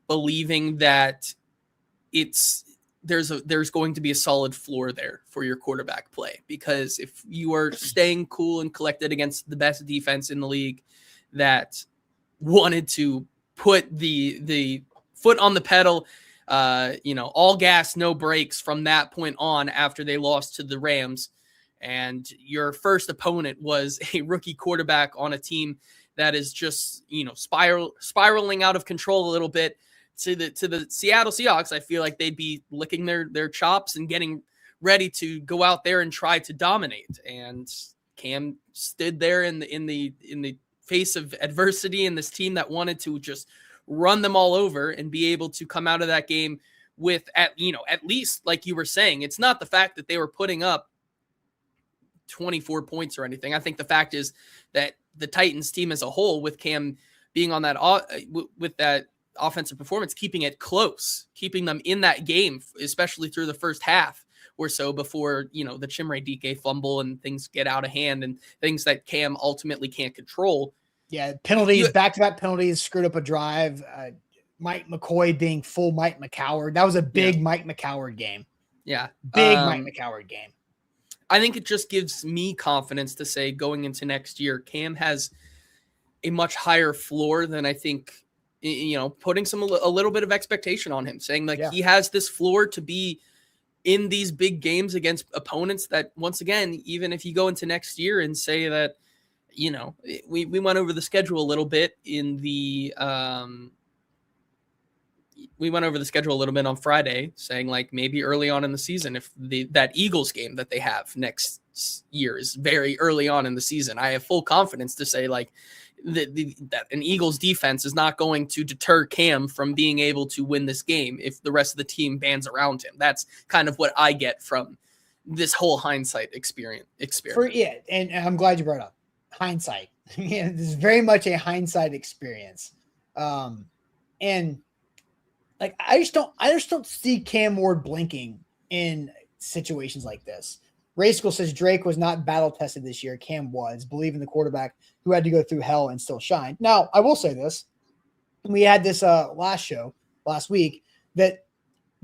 believing that there's going to be a solid floor there for your quarterback play. Because if you are staying cool and collected against the best defense in the league that wanted to put the foot on the pedal, all gas, no brakes from that point on after they lost to the Rams, and your first opponent was a rookie quarterback on a team that is just, spiraling out of control a little bit, to the Seattle Seahawks, I feel like they'd be licking their chops and getting ready to go out there and try to dominate. And Cam stood there in the face of adversity, and this team that wanted to just run them all over, and be able to come out of that game with at least, like you were saying, it's not the fact that they were putting up 24 points or anything. I think the fact is that the Titans team as a whole, with Cam being on that with that offensive performance, keeping it close, keeping them in that game, especially through the first half or so, before the Chimere Dike fumble and things get out of hand and things that Cam ultimately can't control. Yeah, penalties, back-to-back penalties, screwed up a drive. Mike McCoy being full Mike McCoward. That was a big Mike McCoward game. Yeah. Big Mike McCoward game. I think it just gives me confidence to say, going into next year, Cam has a much higher floor than I think, putting a little bit of expectation on him, saying he has this floor to be in these big games against opponents that, once again, even if you go into next year and say that, we went over the schedule a little bit on Friday, saying maybe early on in the season, if that Eagles game that they have next year is very early on in the season, I have full confidence to say that an Eagles defense is not going to deter Cam from being able to win this game if the rest of the team bands around him. That's kind of what I get from this whole hindsight experiment. And I'm glad you brought up hindsight. This is very much a hindsight experience. And I just don't see Cam Ward blinking in situations like this. Ray School says Drake was not battle tested this year. Cam was. Believe in the quarterback who had to go through hell and still shine. Now, I will say this. We had this last week, that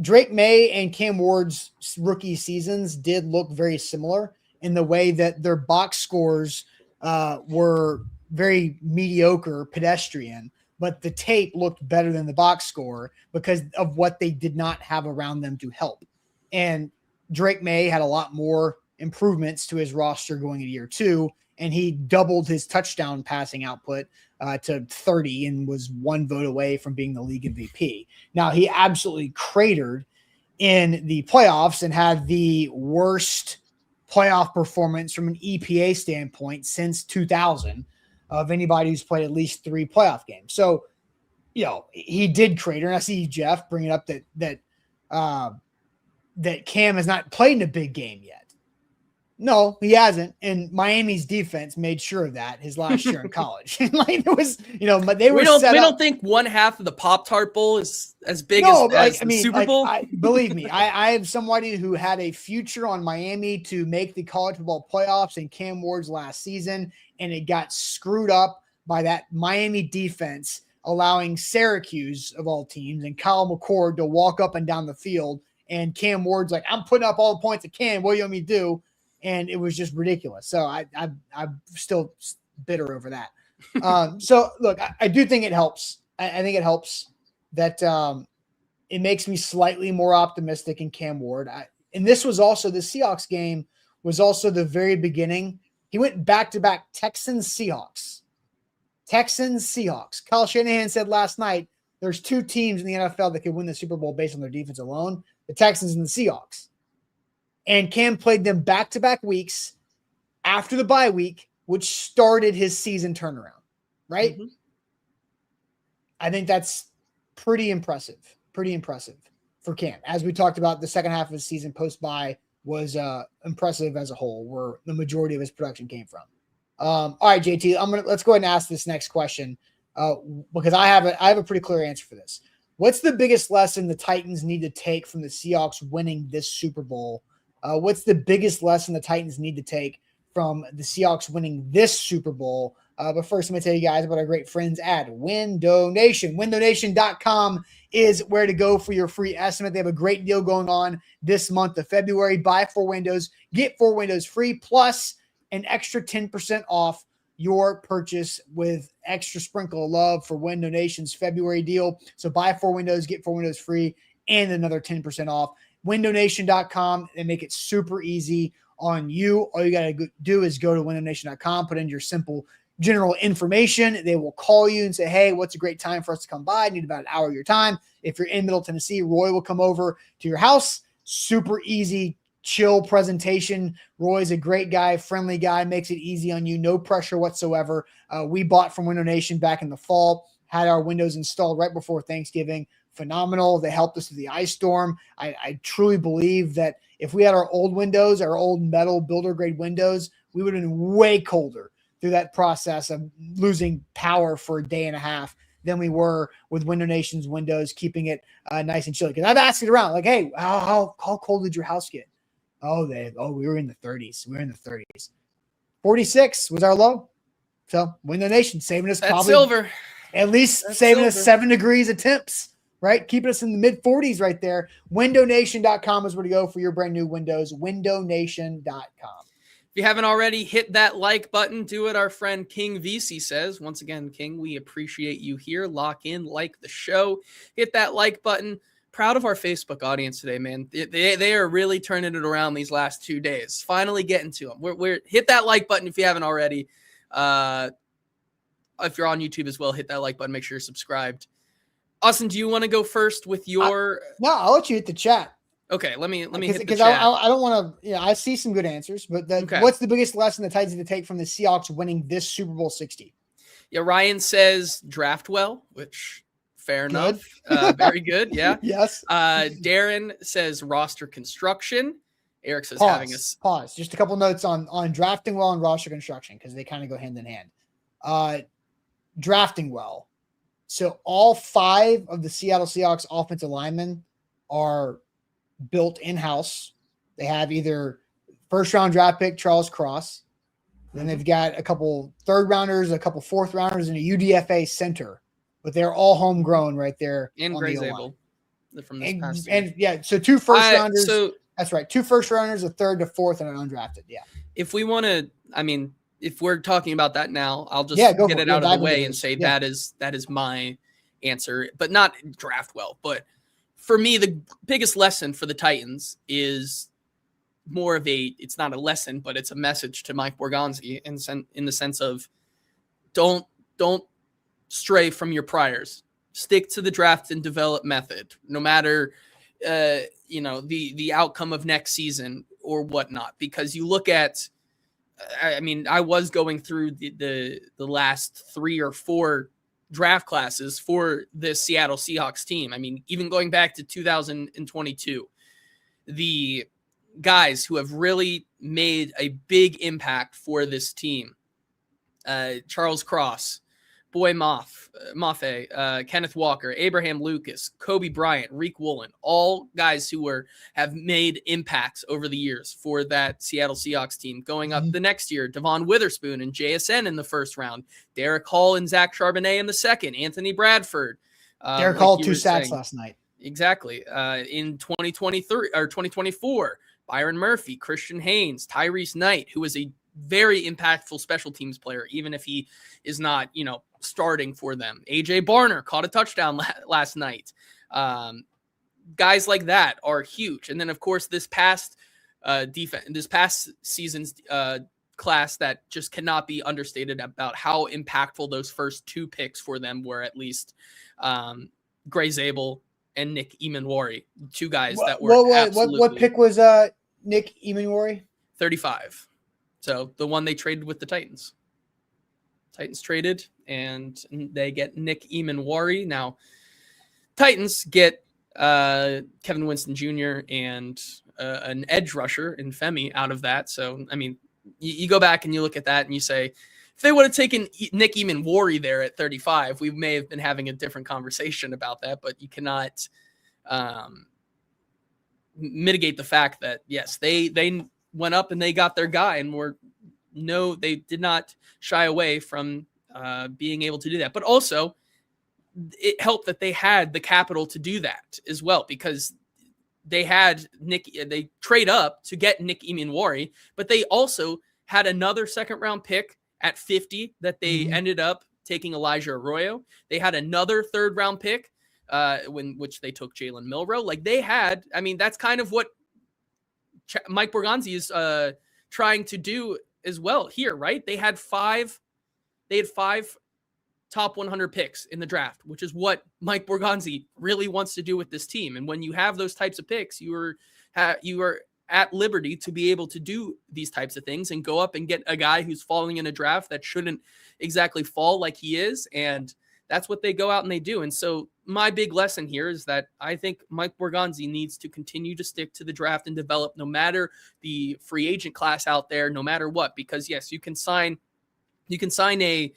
Drake Maye and Cam Ward's rookie seasons did look very similar in the way that their box scores were very mediocre, pedestrian, but the tape looked better than the box score because of what they did not have around them to help. And Drake Maye had a lot more improvements to his roster going into year 2, and he doubled his touchdown passing output to 30 and was 1 vote away from being the league MVP. Now, he absolutely cratered in the playoffs and had the worst playoff performance from an EPA standpoint since 2000 of anybody who's played at least 3 playoff games. So, he did crater. And I see Jeff bringing up that Cam has not played in a big game yet. No, he hasn't. And Miami's defense made sure of that his last year in college. It was, but they were. We don't think one half of the Pop-Tart Bowl is as big as the Super Bowl. Believe me, I have somebody who had a future on Miami to make the college football playoffs in Cam Ward's last season, and it got screwed up by that Miami defense, allowing Syracuse, of all teams, and Kyle McCord to walk up and down the field. And Cam Ward's like, I'm putting up all the points I can. What do you want me to do? And it was just ridiculous. So I'm still bitter over that. So look, I do think it helps. I think it helps that it makes me slightly more optimistic in Cam Ward. And this was also, the Seahawks game was also the very beginning. He went back-to-back Texans-Seahawks. Kyle Shanahan said last night, there's 2 teams in the NFL that could win the Super Bowl based on their defense alone, the Texans and the Seahawks. And Cam played them back-to-back weeks after the bye week, which started his season turnaround, right? Mm-hmm. I think that's pretty impressive for Cam. As we talked about, the second half of the season post-bye was impressive as a whole, where the majority of his production came from. All right, JT, let's go ahead and ask this next question because I have a pretty clear answer for this. What's the biggest lesson the Titans need to take from the Seahawks winning this Super Bowl? What's the biggest lesson the Titans need to take from the Seahawks winning this Super Bowl? But first, I'm going to tell you guys about our great friends at Window Nation. WindowNation.com is where to go for your free estimate. They have a great deal going on this month of February. Buy 4 windows, get 4 windows free, plus an extra 10% off your purchase with extra sprinkle of love for Window Nation's February deal. So buy 4 windows, get 4 windows free, and another 10% off. WindowNation.com. They make it super easy on you. All you got to do is go to WindowNation.com, put in your simple general information. They will call you and say, hey, what's a great time for us to come by? I need about an hour of your time. If you're in Middle Tennessee, Roy will come over to your house. Super easy chill presentation. Roy's a great guy, friendly guy, makes it easy on you, no pressure whatsoever. We bought from Window Nation back in the fall, had our windows installed right before Thanksgiving. Phenomenal. They helped us through the ice storm. I truly believe that if we had our old windows, our old metal builder grade windows, we would have been way colder through that process of losing power for a day and a half than we were with Window Nation's windows, keeping it nice and chilly. Because I've asked it around, like, hey, how cold did your house get? We were in the 30s. We were in the 30s. 46 was our low. So Window Nation saving us probably silver. At least saving us 7 degrees of temps, right? Keeping us in the mid 40s right there. WindowNation.com is where to go for your brand new windows. WindowNation.com. If you haven't already, hit that like button. Do what our friend King VC says. Once again, King, we appreciate you here. Lock in, like the show. Hit that like button. Proud of our Facebook audience today, man. They are really turning it around these last 2 days. Finally getting to them. We're hit that like button if you haven't already. If you're on YouTube as well, hit that like button. Make sure you're subscribed. Austin, do you want to go first with your? No, I'll let you hit the chat. Okay, let me hit the chat. Because I don't want to. I see some good answers, but what's the biggest lesson the Titans need to take from the Seahawks winning this Super Bowl 60? Yeah, Ryan says draft well, which fair enough. Very good. Yeah. Yes. Darren says roster construction. Eric says pause. Just a couple notes on drafting well and roster construction because they kind of go hand in hand. Drafting well. So all 5 of the Seattle Seahawks offensive linemen are built in-house. They have either first-round draft pick Charles Cross, then they've got a couple third-rounders, a couple fourth-rounders, and a UDFA center. But they're all homegrown right there. And Gray Zabel from this past year. And yeah, so 2 first-rounders. That's right. 2 first-rounders, a third, a fourth, and an undrafted. Yeah. If we want to, if we're talking about that now, I'll just get it out of the way and say that is my answer, but not draft well. But for me, the biggest lesson for the Titans is more of it's not a lesson, but it's a message to Mike Borgonzi in the sense of don't stray from your priors. Stick to the draft and develop method, no matter the outcome of next season or whatnot. Because you look at, I was going through the last 3 or 4 draft classes for this Seattle Seahawks team. Even going back to 2022, the guys who have really made a big impact for this team, Charles Cross, Boy Mafe, Kenneth Walker, Abraham Lucas, Kobe Bryant, Reek Woolen, all guys who have made impacts over the years for that Seattle Seahawks team. Going up the next year, Devon Witherspoon and JSN in the first round, Derek Hall and Zach Charbonnet in the second, Anthony Bradford. Derek Hall 2 sacks last night. Exactly. In 2023 or 2024, Byron Murphy, Christian Haynes, Tyrese Knight, who was a very impactful special teams player, even if he is not, starting for them. AJ Barner caught a touchdown last night. Guys like that are huge. And then, of course, this past season's class that just cannot be understated about how impactful those first 2 picks for them were, at least Gray Zabel and Nick Emanwari, 2 guys that were what pick was Nick Emanwari? 35. So the one they traded with the Titans. Titans traded, and they get Nick Emanwari. Now, Titans get Kevin Winston Jr. and an edge rusher in Femi out of that. So, you go back and you look at that and you say, if they would have taken Nick Emanwari there at 35, we may have been having a different conversation about that. But you cannot mitigate the fact that, yes, they went up and they got their guy, and they did not shy away from being able to do that. But also, it helped that they had the capital to do that as well, because they trade up to get Nick Emanwari, but they also had another second-round pick at 50 that they ended up taking Elijah Arroyo. They had another third-round pick which they took Jalen Milroe. Like they had, that's kind of what Mike Borgonzi is trying to do as well here, right? They had five top 100 picks in the draft, which is what Mike Borgonzi really wants to do with this team. And when you have those types of picks, you are at liberty to be able to do these types of things and go up and get a guy who's falling in a draft that shouldn't exactly fall like he is. And that's what they go out and they do. And so my big lesson here is that I think Mike Borgonzi needs to continue to stick to the draft and develop no matter the free agent class out there, no matter what, because yes, you can sign a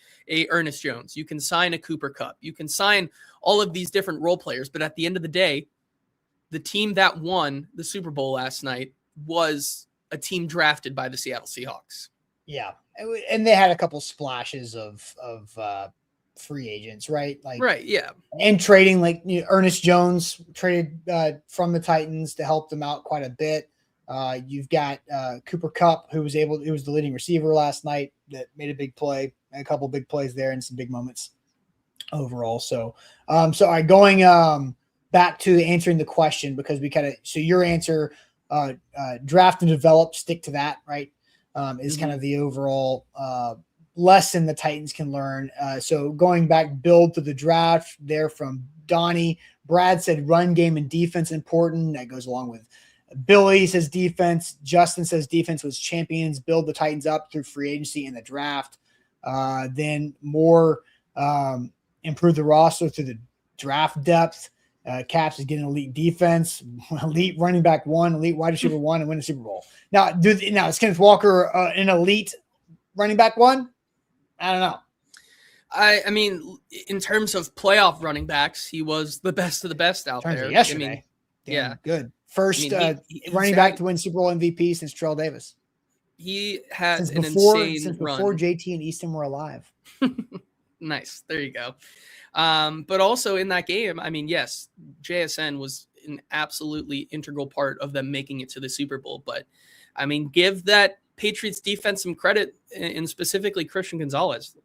Ernest Jones, you can sign a Cooper Kupp, you can sign all of these different role players. But at the end of the day, the team that won the Super Bowl last night was a team drafted by the Seattle Seahawks. Yeah. And they had a couple splashes of free agents, right? Like, right. Yeah. And trading, like, Ernest Jones traded from the Titans to help them out quite a bit. You've got Cooper Kupp, who was the leading receiver last night that made a big play, a couple big plays there and some big moments overall. So, all right, going back to answering the question, because so your answer, draft and develop, stick to that, right? Is kind of the overall lesson the Titans can learn. So going back, build to the draft there from Donnie. Brad said run game and defense important. That goes along with Billy says defense. Justin says defense was champions. Build the Titans up through free agency and the draft. Then more improve the roster through the draft depth. Caps is getting elite defense, elite running back 1, elite wide receiver 1, and win the Super Bowl. Now is Kenneth Walker an elite running back 1? I don't know. I mean, in terms of playoff running backs, he was the best of the best out there. Yesterday. I mean, yeah, good. First running back to win Super Bowl MVP since Terrell Davis. He had an insane run. Before JT and Easton were alive. Nice. There you go. But also in that game, I mean, yes, JSN was an absolutely integral part of them making it to the Super Bowl. But I mean, give that Patriots defense some credit, and specifically Christian Gonzalez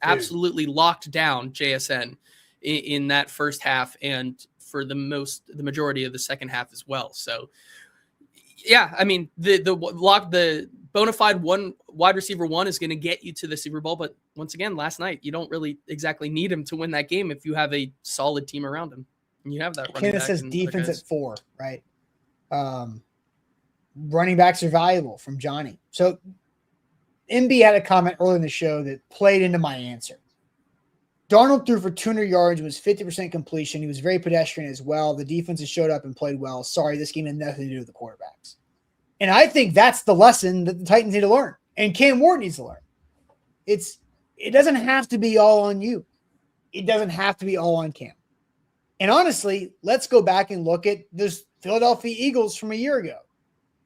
absolutely locked down JSN in that first half and for the majority of the second half as well. So yeah, I mean, the bona fide wide receiver 1 is going to get you to the Super Bowl. But once again, last night, you don't really exactly need him to win that game if you have a solid team around him. And you have that running back. Says defense at 4, right? Running backs are valuable from Johnny. So MB had a comment earlier in the show that played into my answer. Darnold threw for 200 yards, was 50% completion. He was very pedestrian as well. The defenses showed up and played well. Sorry, this game had nothing to do with the quarterbacks. And I think that's the lesson that the Titans need to learn. And Cam Ward needs to learn. It doesn't have to be all on you. It doesn't have to be all on Cam. And honestly, let's go back and look at those Philadelphia Eagles from a year ago.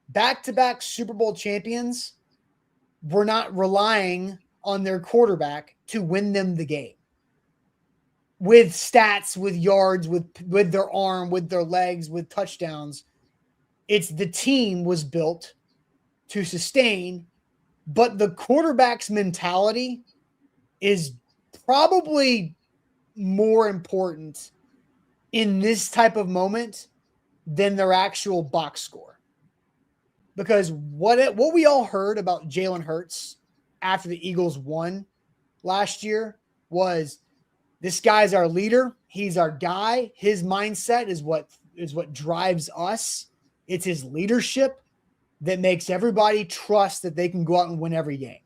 Back-to-back Super Bowl champions were not relying on their quarterback to win them the game. With stats, with yards, with their arm, with their legs, with touchdowns. It's the team was built to sustain, but the quarterback's mentality is probably more important in this type of moment than their actual box score. Because what we all heard about Jalen Hurts after the Eagles won last year was, this guy's our leader. He's our guy. His mindset is what drives us. It's his leadership that makes everybody trust that they can go out and win every game.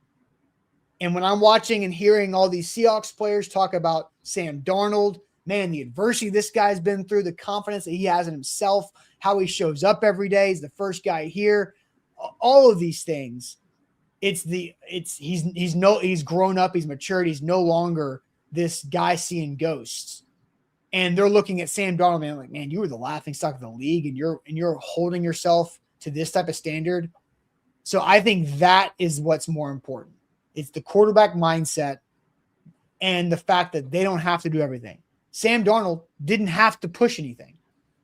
And when I'm watching and hearing all these Seahawks players talk about Sam Darnold, man, the adversity this guy's been through, the confidence that he has in himself, how he shows up every day, he's the first guy here, all of these things. He's grown up, he's matured, he's no longer this guy seeing ghosts. And they're looking at Sam Darnold, man, like, man, you were the laughing stock of the league, and you're holding yourself to this type of standard. So I think that is what's more important. It's the quarterback mindset and the fact that they don't have to do everything. Sam Darnold didn't have to push anything.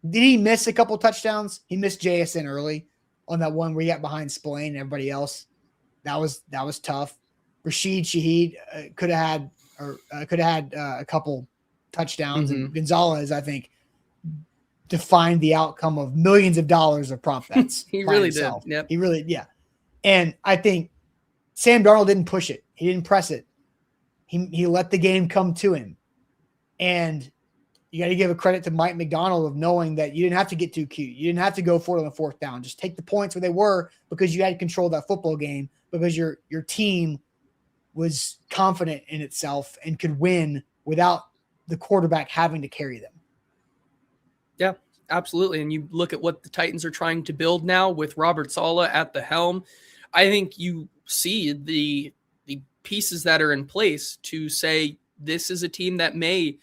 Did he miss a couple touchdowns? He missed JSN early on that one where he got behind Spillane and everybody else. That was tough. Rashid Shaheed could have had a couple touchdowns, and Gonzalez, I think, defined the outcome of millions of dollars of prop bets. He really did. Yep. He really, yeah. And I think Sam Darnold didn't push it. He didn't press it. He let the game come to him. And you got to give a credit to Mike McDonald of knowing that you didn't have to get too cute. You didn't have to go for it on the fourth down. Just take the points where they were because you had control of that football game because your team was confident in itself and could win without the quarterback having to carry them. Yeah, absolutely. And you look at what the Titans are trying to build now with Robert Saleh at the helm. I think you see the pieces that are in place to say this is a team that may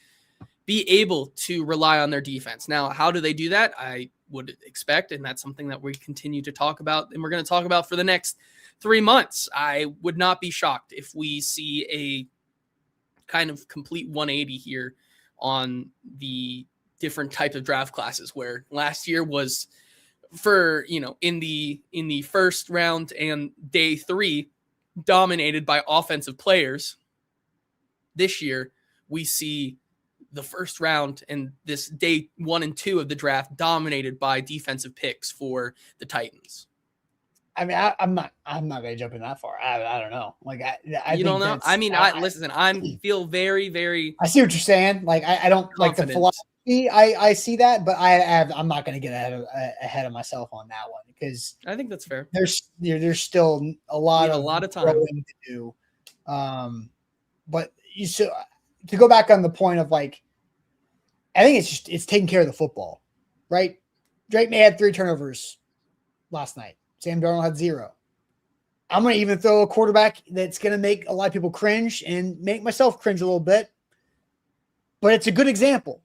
be able to rely on their defense. Now, how do they do that? I would expect, and that's something that we continue to talk about, and we're going to talk about for the next 3 months. I would not be shocked if we see a kind of complete 180 here on the different type of draft classes, where last year was for, in the first round and day 3 dominated by offensive players. This year we see the first round and this day 1 and 2 of the draft dominated by defensive picks for the Titans. I mean, I'm not going to jump in that far. I don't know. Like, I you don't know. I mean, listen. I feel very, very. I see what you're saying. Like, I don't confident. Like the philosophy. I see that, but I'm not going to get ahead of myself on that one because I think that's fair. There's still a lot of time to do. But to go back on the point of like, I think it's taking care of the football, right? Drake Maye had 3 turnovers last night. Sam Darnold had 0. I'm going to even throw a quarterback that's going to make a lot of people cringe and make myself cringe a little bit. But it's a good example.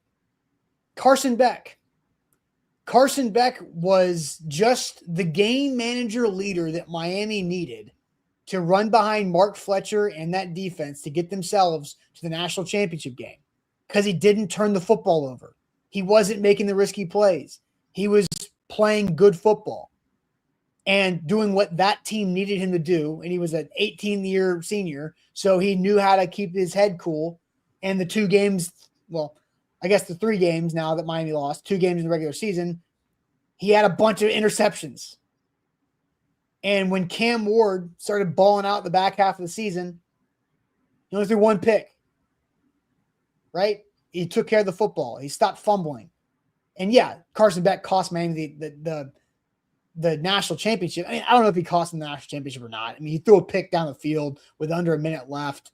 Carson Beck. Carson Beck was just the game manager leader that Miami needed to run behind Mark Fletcher and that defense to get themselves to the national championship game because he didn't turn the football over. He wasn't making the risky plays. He was playing good football and doing what that team needed him to do. And he was an 18-year senior, so he knew how to keep his head cool. And the 2 games, well, I guess the 3 games now that Miami lost, 2 games in the regular season, he had a bunch of interceptions. And when Cam Ward started balling out the back half of the season, he only threw 1 pick, right? He took care of the football. He stopped fumbling. And yeah, Carson Beck cost Miami the national championship. I mean, I don't know if he cost him the national championship or not. I mean, he threw a pick down the field with under a minute left.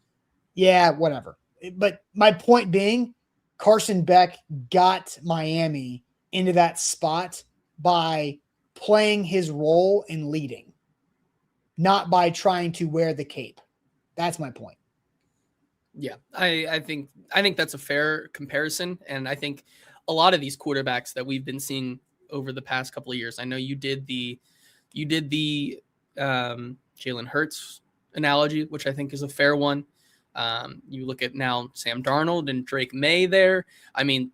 Yeah, whatever. But my point being, Carson Beck got Miami into that spot by playing his role and leading, not by trying to wear the cape. That's my point. Yeah, I think that's a fair comparison. And I think a lot of these quarterbacks that we've been seeing over the past couple of years. I know you did the Jalen Hurts analogy, which I think is a fair one. You look at now Sam Darnold and Drake Maye there. I mean,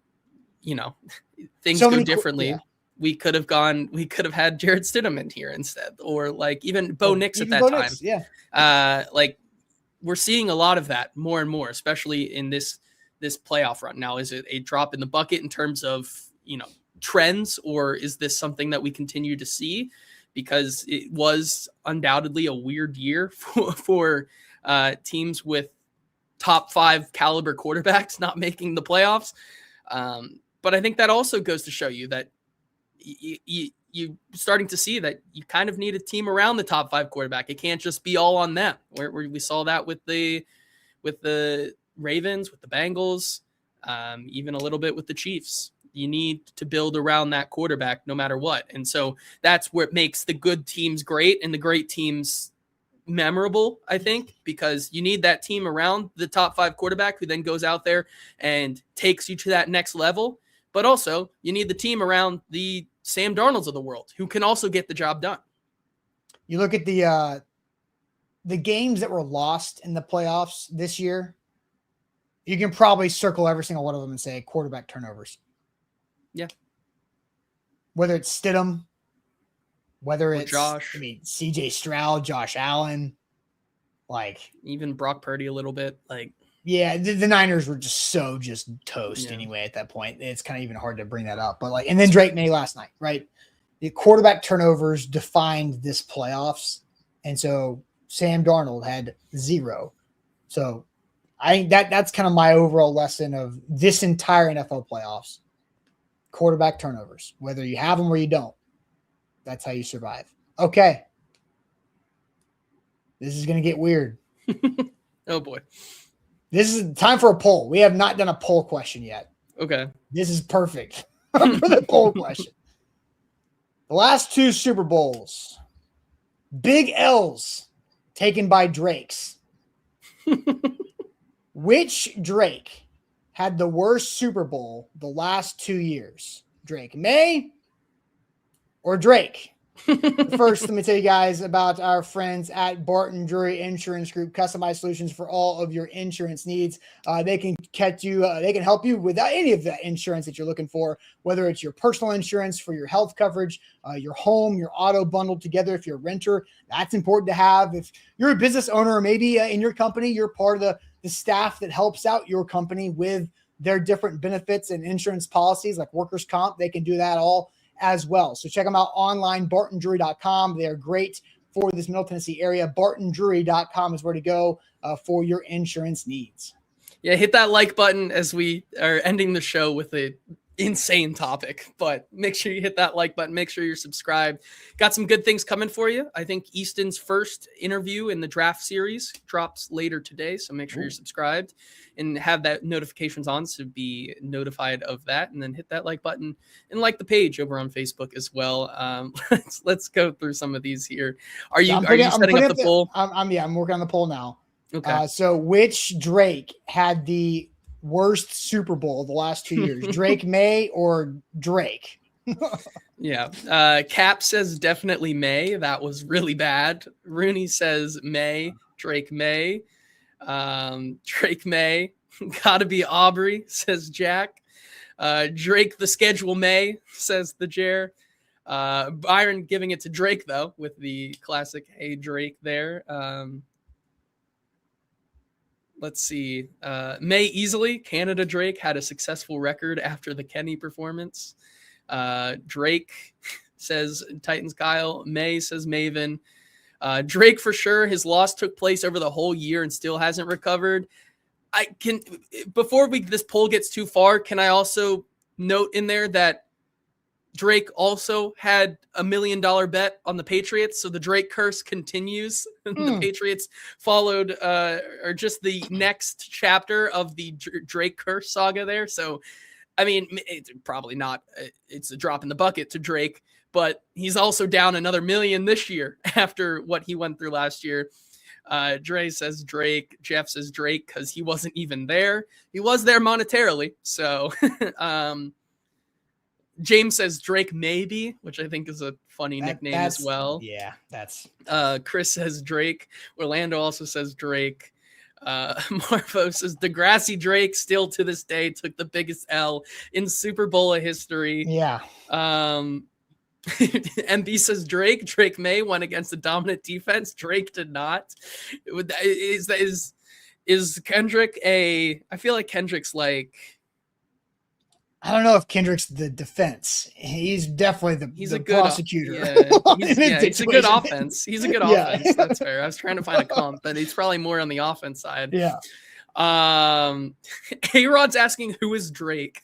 things go differently. Yeah. We could have had Jarrett Stidham in here instead, or like even Bo Nix at that time. Nix, yeah. Like we're seeing a lot of that more and more, especially in this playoff run. Now, is it a drop in the bucket in terms of, trends, or is this something that we continue to see? Because it was undoubtedly a weird year for teams with top 5 caliber quarterbacks not making the playoffs. But I think that also goes to show you that you starting to see that you kind of need a team around the top 5 quarterback. It can't just be all on them. Where we saw that with the Ravens, with the Bengals, even a little bit with the Chiefs. You need to build around that quarterback no matter what. And so that's where it makes the good teams great and the great teams memorable, I think, because you need that team around the top 5 quarterback who then goes out there and takes you to that next level. But also you need the team around the Sam Darnolds of the world who can also get the job done. You look at the games that were lost in the playoffs this year, you can probably circle every single one of them and say quarterback turnovers. Yeah. Whether it's Stidham, whether it's Josh, CJ Stroud, Josh Allen, like even Brock Purdy a little bit. Like, yeah, the Niners were just toast anyway at that point. It's kind of even hard to bring that up. But and then Drake Maye last night, right? The quarterback turnovers defined this playoffs. And so Sam Darnold had 0. So I think that's kind of my overall lesson of this entire NFL playoffs. Quarterback turnovers, whether you have them or you don't. That's how you survive. Okay. This is going to get weird. Oh, boy. This is time for a poll. We have not done a poll question yet. Okay. This is perfect for the poll question. The last 2 Super Bowls, big L's taken by Drakes. Which Drake had the worst Super Bowl the last 2 years? Drake Maye or Drake? First, let me tell you guys about our friends at Barton Drury Insurance Group, customized solutions for all of your insurance needs. They can they can help you with any of the insurance that you're looking for, whether it's your personal insurance for your health coverage, your home, your auto bundled together. If you're a renter, that's important to have. If you're a business owner, or maybe in your company, you're part of the staff that helps out your company with their different benefits and insurance policies like workers' comp, they can do that all as well. So check them out online, bartondrury.com. They are great for this Middle Tennessee area. bartondrury.com is where to go for your insurance needs. Yeah, hit that like button as we are ending the show with a insane topic, but make sure you hit that like button. Make sure you're subscribed. Got some good things coming for you. I think Easton's first interview in the draft series drops later today, so make sure you're subscribed and have that notifications on to be notified of that. And then hit that like button and like the page over on Facebook as well. Let's go through some of these here. Are you setting up the poll? I'm working on the poll now. Okay. So which Drake had the worst Super Bowl the last 2 years? Drake Maye or Drake? Yeah. Cap says definitely May. That was really bad. Rooney says May. Drake Maye. Drake Maye. Gotta be Aubrey, says Jack. Drake the schedule May, says the Jer. Byron giving it to Drake, though, with the classic Hey Drake there. Let's see. May easily. Canada Drake had a successful record after the Kenny performance. Drake says Titans Kyle. May says Maven. Drake for sure. His loss took place over the whole year and still hasn't recovered. Before this poll gets too far, can I also note in there that Drake also had $1 million bet on the Patriots, so the Drake curse continues. The Patriots followed, or just the next chapter of the Drake curse saga there. So, I mean, it's probably not. It's a drop in the bucket to Drake, but he's also down another $1 million this year after what he went through last year. Dre says Drake. Jeff says Drake because he wasn't even there. He was there monetarily, so. James says Drake maybe, which I think is a funny nickname as well. Yeah, that's. Chris says Drake. Orlando also says Drake. Marvo says Degrassi Drake still to this day took the biggest L in Super Bowl history. Yeah. MB says Drake May went against the dominant defense. Drake did not. Is Kendrick I feel like Kendrick's like. I don't know if Kendrick's the defense. He's definitely the good prosecutor. He's a good offense. He's a good offense. That's fair. I was trying to find a comp, but he's probably more on the offense side. Yeah. A-Rod's asking who is Drake?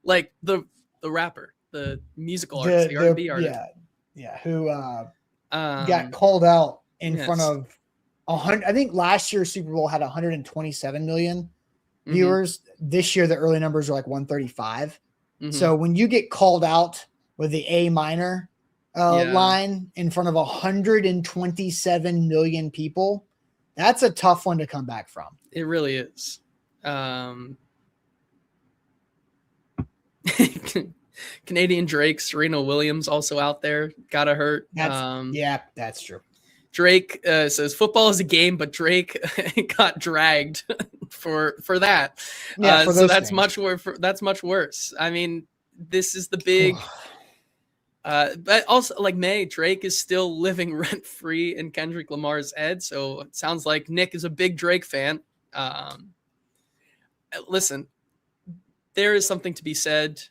Like the rapper, the musical artist, the R&B artist. Yeah. Who got called out in front of 100. I think last year's Super Bowl had 127 million viewers. This year the early numbers are like 135. So when you get called out with the A minor line in front of 127 million people, that's a tough one to come back from. It really is. Canadian Drake, Serena Williams also out there, gotta hurt. That's true. Drake says football is a game, but Drake got dragged for that. So that's much worse. That's much worse. I mean, this is the big. But also, like Drake is still living rent free in Kendrick Lamar's head. So it sounds like Nick is a big Drake fan. Listen, there is something to be said.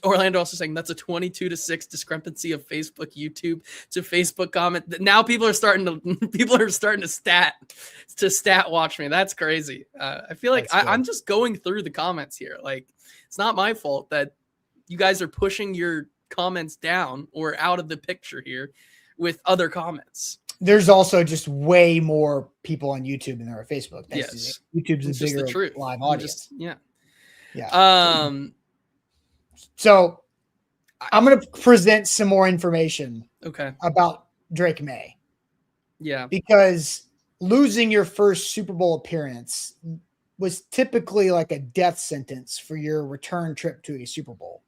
Orlando also saying that's a 22-6 discrepancy of Facebook, YouTube to Facebook comment. Now people are starting to stat watch me. That's crazy. I feel like I'm just going through the comments here. Like, it's not my fault that you guys are pushing your comments down or out of the picture here with other comments. There's also just way more people on YouTube than there are Facebook. Yes. YouTube's a bigger live audience. Yeah. So I'm going to present some more information about Drake Maye. Yeah. Because losing your first Super Bowl appearance was typically like a death sentence for your return trip to a Super Bowl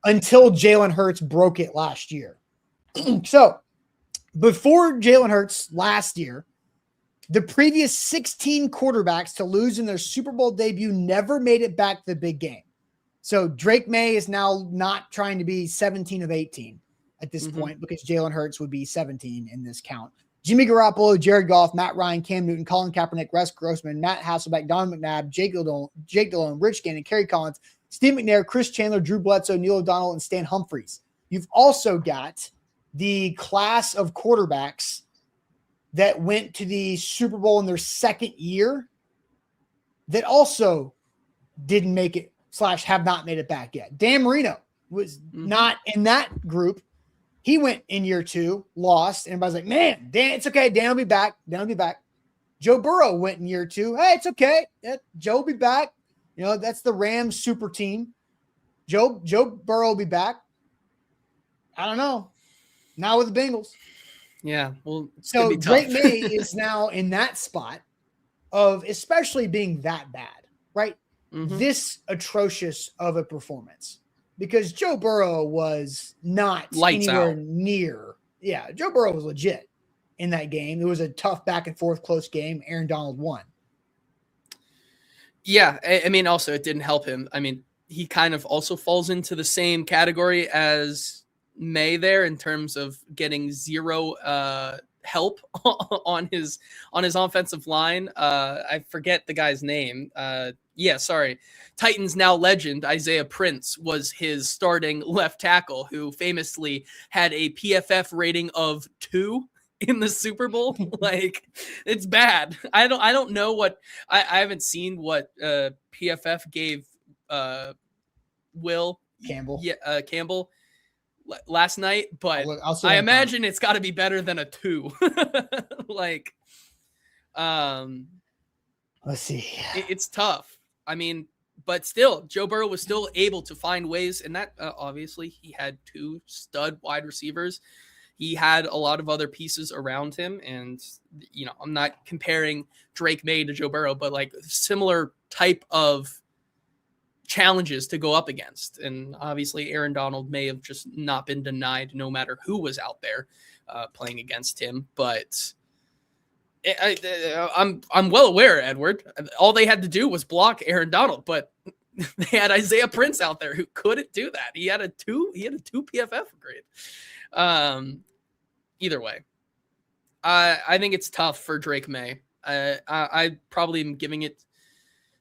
until Jalen Hurts broke it last year. So before Jalen Hurts last year, the previous 16 quarterbacks to lose in their Super Bowl debut never made it back to the big game. So Drake Maye is now not trying to be 17 of 18 at this point because Jalen Hurts would be 17 in this count. Jimmy Garoppolo, Jared Goff, Matt Ryan, Cam Newton, Colin Kaepernick, Russ Grossman, Matt Hasselbeck, Don McNabb, Jake Delhomme, Rich Gannon, Kerry Collins, Steve McNair, Chris Chandler, Drew Bledsoe, Neil O'Donnell, and Stan Humphries. You've also got the class of quarterbacks that went to the Super Bowl in their second year that also didn't make it / have not made it back yet. Dan Marino was not in that group. He went in year 2, lost, and everybody's like, man, Dan, it's okay. Dan will be back. Joe Burrow went in year 2. Hey, it's okay. Joe will be back. You know, that's the Rams super team. Joe Burrow will be back. I don't know. Not with the Bengals. Yeah, well, so Drake Maye is now in that spot of especially being that bad, right? This atrocious of a performance, because Joe Burrow was not anywhere near. Yeah, Joe Burrow was legit in that game. It was a tough back and forth close game. Aaron Donald won. Yeah, I mean, also it didn't help him. I mean, he kind of also falls into the same category as May there in terms of getting zero help on his offensive line. I forget the guy's name. Titans now legend Isaiah Prince was his starting left tackle, who famously had a PFF rating of 2 in the Super Bowl. Like, it's bad. I don't know what I haven't seen what PFF gave Will Campbell. Campbell last night, but I imagine it's got to be better than a 2. Like, let's see. It's tough. I mean, but still, Joe Burrow was still able to find ways, and that obviously he had 2 stud wide receivers. He had a lot of other pieces around him, and you know, I'm not comparing Drake Maye to Joe Burrow, but like similar type of challenges to go up against. And obviously Aaron Donald may have just not been denied no matter who was out there playing against him. But I'm well aware, Edward, all they had to do was block Aaron Donald, but they had Isaiah Prince out there who couldn't do that. He had a 2 PFF grade. Either way, I think it's tough for Drake Maye. I probably am giving it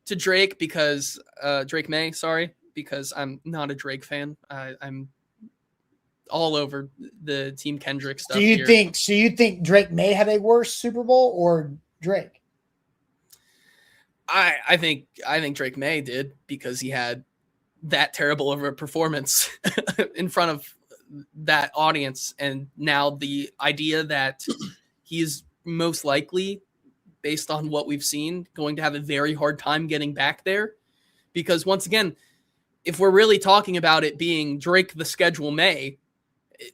to Drake because Drake Maye, because I'm not a Drake fan. I'm all over the Team Kendrick stuff. So you think Drake Maye had a worse Super Bowl or Drake? I think Drake Maye did, because he had that terrible of a performance in front of that audience, and now the idea that he's most likely, based on what we've seen, going to have a very hard time getting back there. Because once again, if we're really talking about it being Drake the schedule May,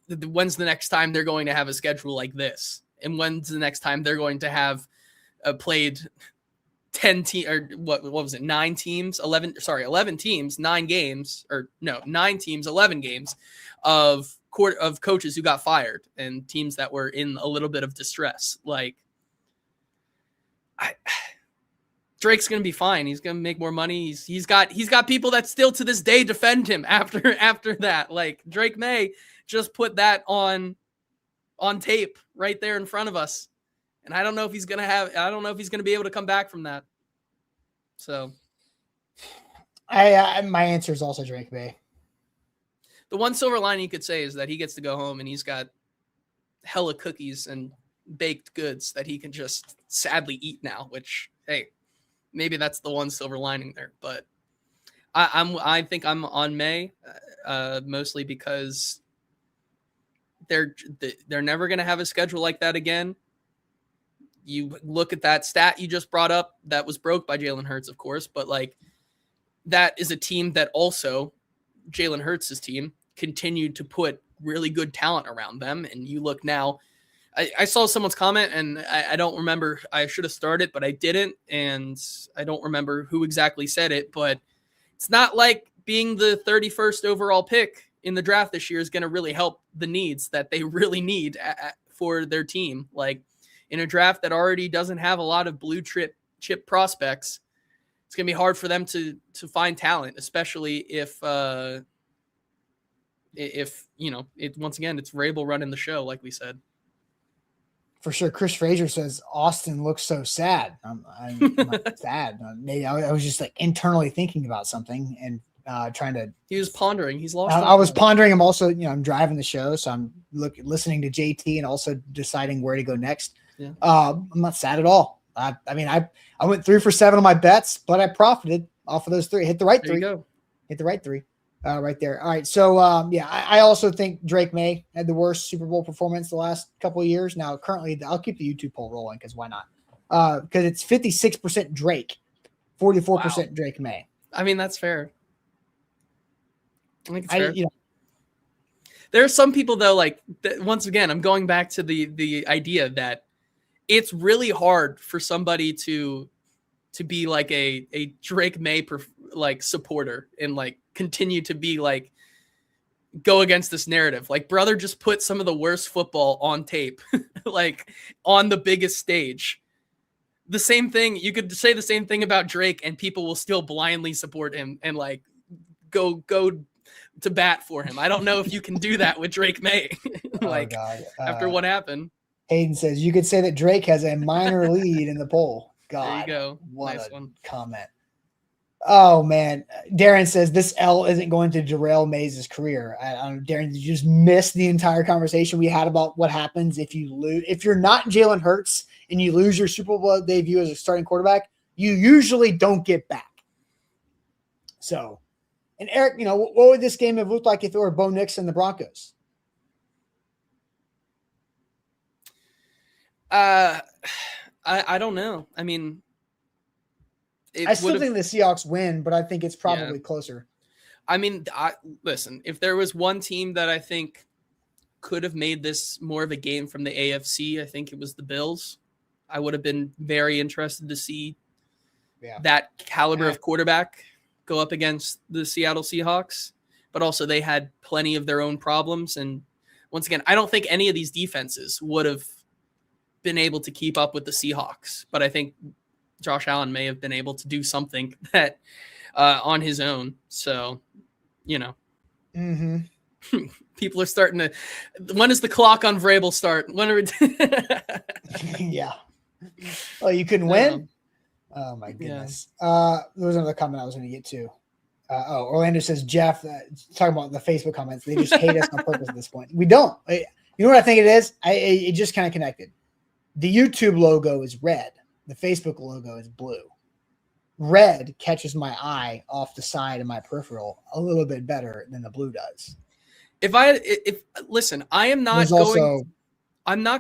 when's the next time they're going to have a schedule like this? And when's the next time they're going to have played 10 teams, or what was it? 11 teams, 9 games, or no, 9 teams, 11 games of coaches who got fired and teams that were in a little bit of distress. Like, Drake's going to be fine. He's going to make more money. He's got people that still to this day defend him after that. Like, Drake Maye just put that on tape right there in front of us. And I don't know if he's going to be able to come back from that. So my answer is also Drake Maye. The one silver lining you could say is that he gets to go home and he's got hella cookies and baked goods that he can just sadly eat now, which, hey, maybe that's the one silver lining there. But I think I'm on May, mostly because they're never going to have a schedule like that again. You look at that stat you just brought up that was broke by Jalen Hurts, of course, but like that is a team that also Jalen Hurts' team continued to put really good talent around them. And you look now, I saw someone's comment and I don't remember. I should have started, but I didn't. And I don't remember who exactly said it, but it's not like being the 31st overall pick in the draft this year is going to really help the needs that they really need for their team. Like in a draft that already doesn't have a lot of blue chip prospects, it's going to be hard for them to find talent, especially if once again, it's Vrabel running the show, like we said. For sure. Chris Frazier says Austin looks so sad. I'm not sad. Maybe I was just like internally thinking about something and trying to. He was pondering. He's lost. I was pondering. I'm also, I'm driving the show, so I'm listening to JT and also deciding where to go next. Yeah. I'm not sad at all. I went 3 for 7 on my bets, but I profited off of those 3. Hit the right 3. There you go. Hit the right 3. Right there. All right. So, I also think Drake Maye had the worst Super Bowl performance the last couple of years. Now, currently, I'll keep the YouTube poll rolling because why not? Because it's 56% Drake, 44% Drake Maye. I mean, that's fair. I think it's fair. You know, there are some people, though, like, once again, I'm going back to the idea that it's really hard for somebody to be like a Drake Maye supporter and like continue to be like go against this narrative. Like, brother just put some of the worst football on tape, like on the biggest stage. The same thing, you could say the same thing about Drake and people will still blindly support him and like go to bat for him. I don't know if you can do that with Drake Maye. After what happened. Hayden says you could say that Drake has a minor lead in the poll. God, there you go. What nice a one. Comment. Oh man, Darren says this L isn't going to derail Mays' career. Darren, did you just miss the entire conversation we had about what happens if you lose? If you're not Jalen Hurts and you lose your Super Bowl debut as a starting quarterback, you usually don't get back. So, and Eric, what would this game have looked like if it were Bo Nix and the Broncos? I don't know. I mean, I still think the Seahawks win, but I think it's probably closer. I mean, listen, if there was one team that I think could have made this more of a game from the AFC, I think it was the Bills. I would have been very interested to see that caliber of quarterback go up against the Seattle Seahawks, but also they had plenty of their own problems. And once again, I don't think any of these defenses would have been able to keep up with the Seahawks, but I think Josh Allen may have been able to do something that on his own. So, people are starting to. When does the clock on Vrabel start? When are we? Yeah. Oh, you couldn't win? Oh my goodness. Yeah. There was another comment I was going to get to. Orlando says, Jeff, talking about the Facebook comments, they just hate us on purpose at this point. We don't. You know what I think it is? It just kind of connected. The YouTube logo is red. The Facebook logo is blue. Red catches my eye off the side of my peripheral a little bit better than the blue does. Listen, I'm not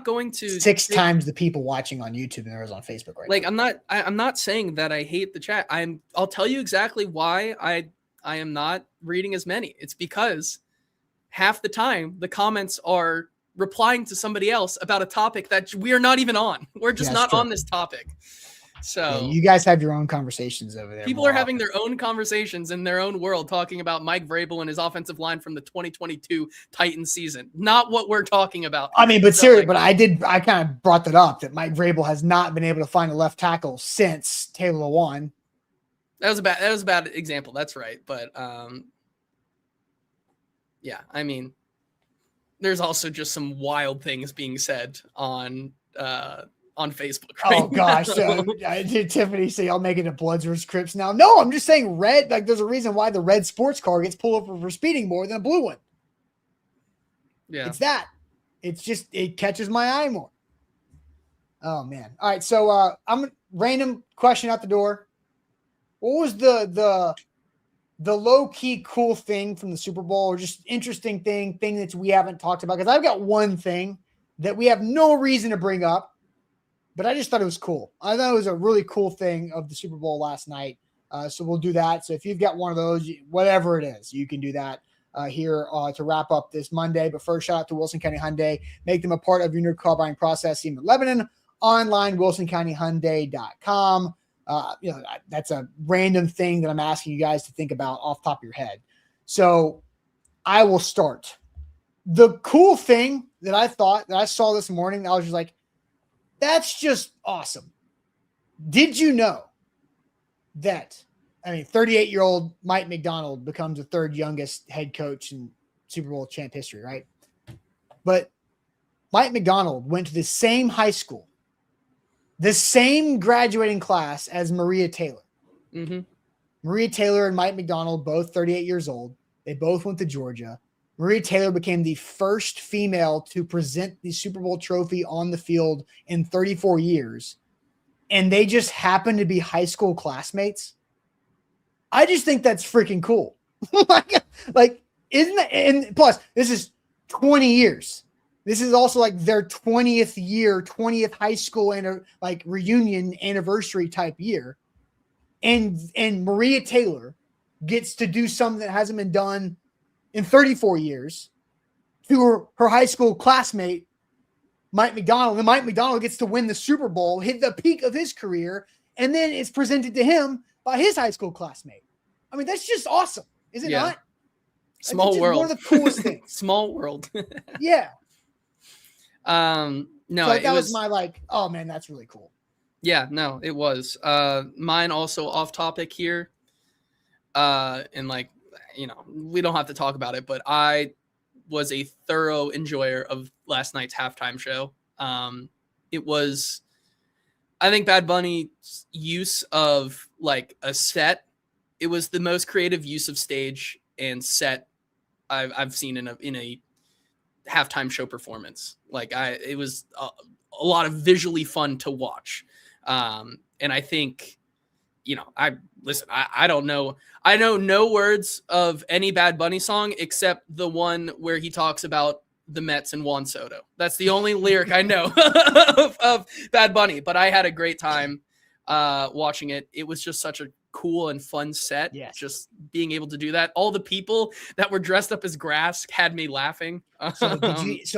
going to 6 times the people watching on YouTube than there is on Facebook right now. I'm not saying that I hate the chat. I'll tell you exactly why I am not reading as many. It's because half the time the comments are replying to somebody else about a topic that we are not even on. We're just not on this topic. So you guys have your own conversations over there. People are having their own conversations in their own world, talking about Mike Vrabel and his offensive line from the 2022 Titans season. Not what we're talking about. I mean, but seriously, but I kind of brought that up that Mike Vrabel has not been able to find a left tackle since Taylor Lewan. That was a bad example. That's right. But I mean, there's also just some wild things being said on Facebook. Right oh gosh, did Tiffany say I'll make it to Bloodsworth Crips now? No, I'm just saying red. Like, there's a reason why the red sports car gets pulled over for speeding more than a blue one. Yeah. It's that. It's just, it catches my eye more. Oh man. All right. So I'm random question out the door. What was the low key cool thing from the Super Bowl, or just interesting thing that we haven't talked about? Because I've got one thing that we have no reason to bring up, but I just thought it was cool. I thought it was a really cool thing of the Super Bowl last night. So we'll do that. So if you've got one of those, whatever it is, you can do that here to wrap up this Monday. But first, shout out to Wilson County Hyundai. Make them a part of your new car buying process. See them in Lebanon, online, wilsoncountyhyundai.com. That's a random thing that I'm asking you guys to think about off the top of your head. So I will start. The cool thing that I thought that I saw this morning, I was just like, that's just awesome. Did you know that, 38-year-old Mike Macdonald becomes the third youngest head coach in Super Bowl champ history, right? But Mike Macdonald went to the same high school, the same graduating class as Maria Taylor. Mm-hmm. Maria Taylor and Mike Macdonald, both 38 years old. They both went to Georgia. Maria Taylor became the first female to present the Super Bowl trophy on the field in 34 years. And they just happened to be high school classmates. I just think that's freaking cool. like, isn't that? And plus, this is 20 years. This is also like their 20th year, 20th high school and like reunion anniversary type year. And Maria Taylor gets to do something that hasn't been done in 34 years to her high school classmate, Mike Macdonald. And Mike Macdonald gets to win the Super Bowl, hit the peak of his career, and then it's presented to him by his high school classmate. That's just awesome. Is it not? Small world. One of the coolest things. Small world. Yeah. No, so that was my oh man, that's really cool. Yeah, no, it was. Mine also off topic here. And we don't have to talk about it, but I was a thorough enjoyer of last night's halftime show. It was, I think, Bad Bunny's use of like a set. It was the most creative use of stage and set I've seen in a halftime show performance. It was a lot of visually fun to watch. And I think, I don't know. I know no words of any Bad Bunny song except the one where he talks about the Mets and Juan Soto. That's the only lyric I know of Bad Bunny, but I had a great time watching it. It was just such a cool and fun set. Yes. Just being able to do that. All the people that were dressed up as grass had me laughing. So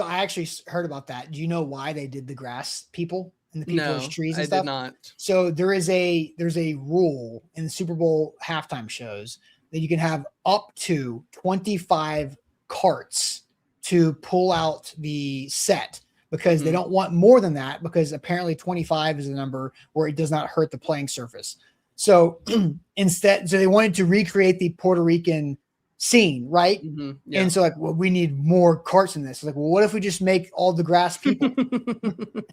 I actually heard about that. Do you know why they did the grass people and the people as trees and stuff? I did not. So there's a rule in the Super Bowl halftime shows that you can have up to 25 carts to pull out the set, because they don't want more than that, because apparently 25 is a number where it does not hurt the playing surface. So instead, they wanted to recreate the Puerto Rican scene, right? Mm-hmm. Yeah. And so we need more carts in this. What if we just make all the grass people?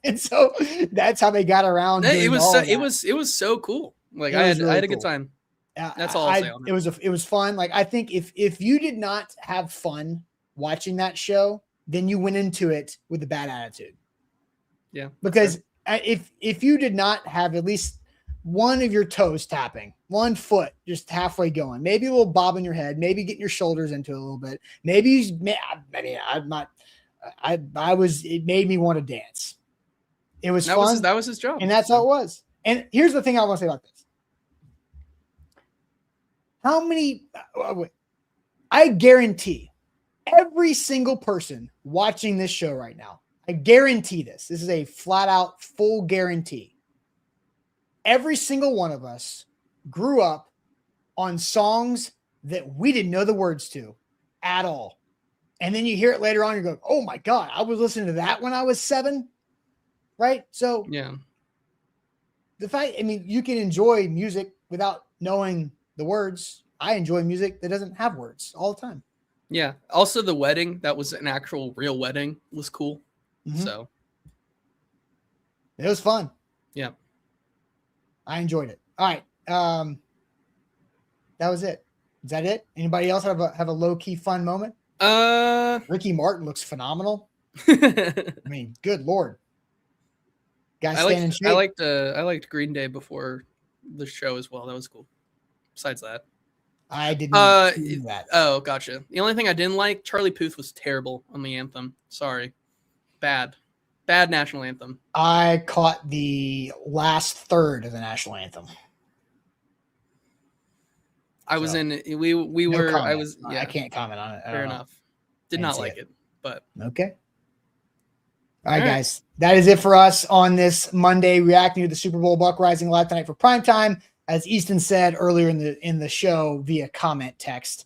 And so that's how they got around. It was so cool. I had a good time. That's all I'll say on it. It was fun. I think if you did not have fun watching that show, then you went into it with a bad attitude. Yeah. Because if you did not have at least one of your toes tapping, one foot just halfway going, maybe a little bob in your head, maybe getting your shoulders into it a little bit, it made me want to dance. It was fun. That was his job. And that's how it was. And here's the thing I want to say about this. I guarantee every single person watching this show right now, I guarantee this is a flat out full guarantee. Every single one of us grew up on songs that we didn't know the words to at all. And then you hear it later on, you go, oh my God, I was listening to that when I was 7. Right? So yeah, the fact, you can enjoy music without knowing the words. I enjoy music that doesn't have words all the time. Yeah. Also, the wedding, that was an actual real wedding, was cool. Mm-hmm. So it was fun. Yeah. I enjoyed it. All right. That was it. Is that it? Anybody else have a low key fun moment? Ricky Martin looks phenomenal. I mean, good Lord. Guys staying in shape. I liked Green Day before the show as well. That was cool. Besides that. I didn't see that. Oh, gotcha. The only thing I didn't like, Charlie Puth was terrible on the anthem. Sorry. Bad national anthem. I caught the last third of the national anthem. I can't comment on it. Fair enough. Did not like it, but okay. All right, guys. That is it for us on this Monday, reacting to the Super Bowl. Buck Rising live tonight for primetime. As Easton said earlier in the show via comment text,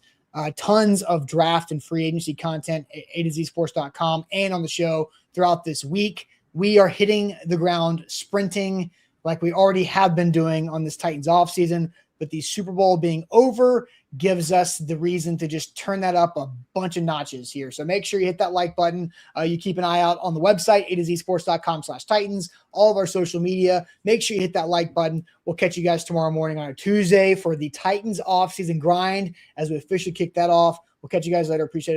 tons of draft and free agency content at A2Zsports.com and on the show throughout this week. We are hitting the ground sprinting like we already have been doing on this Titans offseason, but the Super Bowl being over gives us the reason to just turn that up a bunch of notches here. So make sure you hit that like button. You keep an eye out on the website, A2Zsports.com/Titans, all of our social media. Make sure you hit that like button. We'll catch you guys tomorrow morning on a Tuesday for the Titans offseason grind as we officially kick that off. We'll catch you guys later. Appreciate it.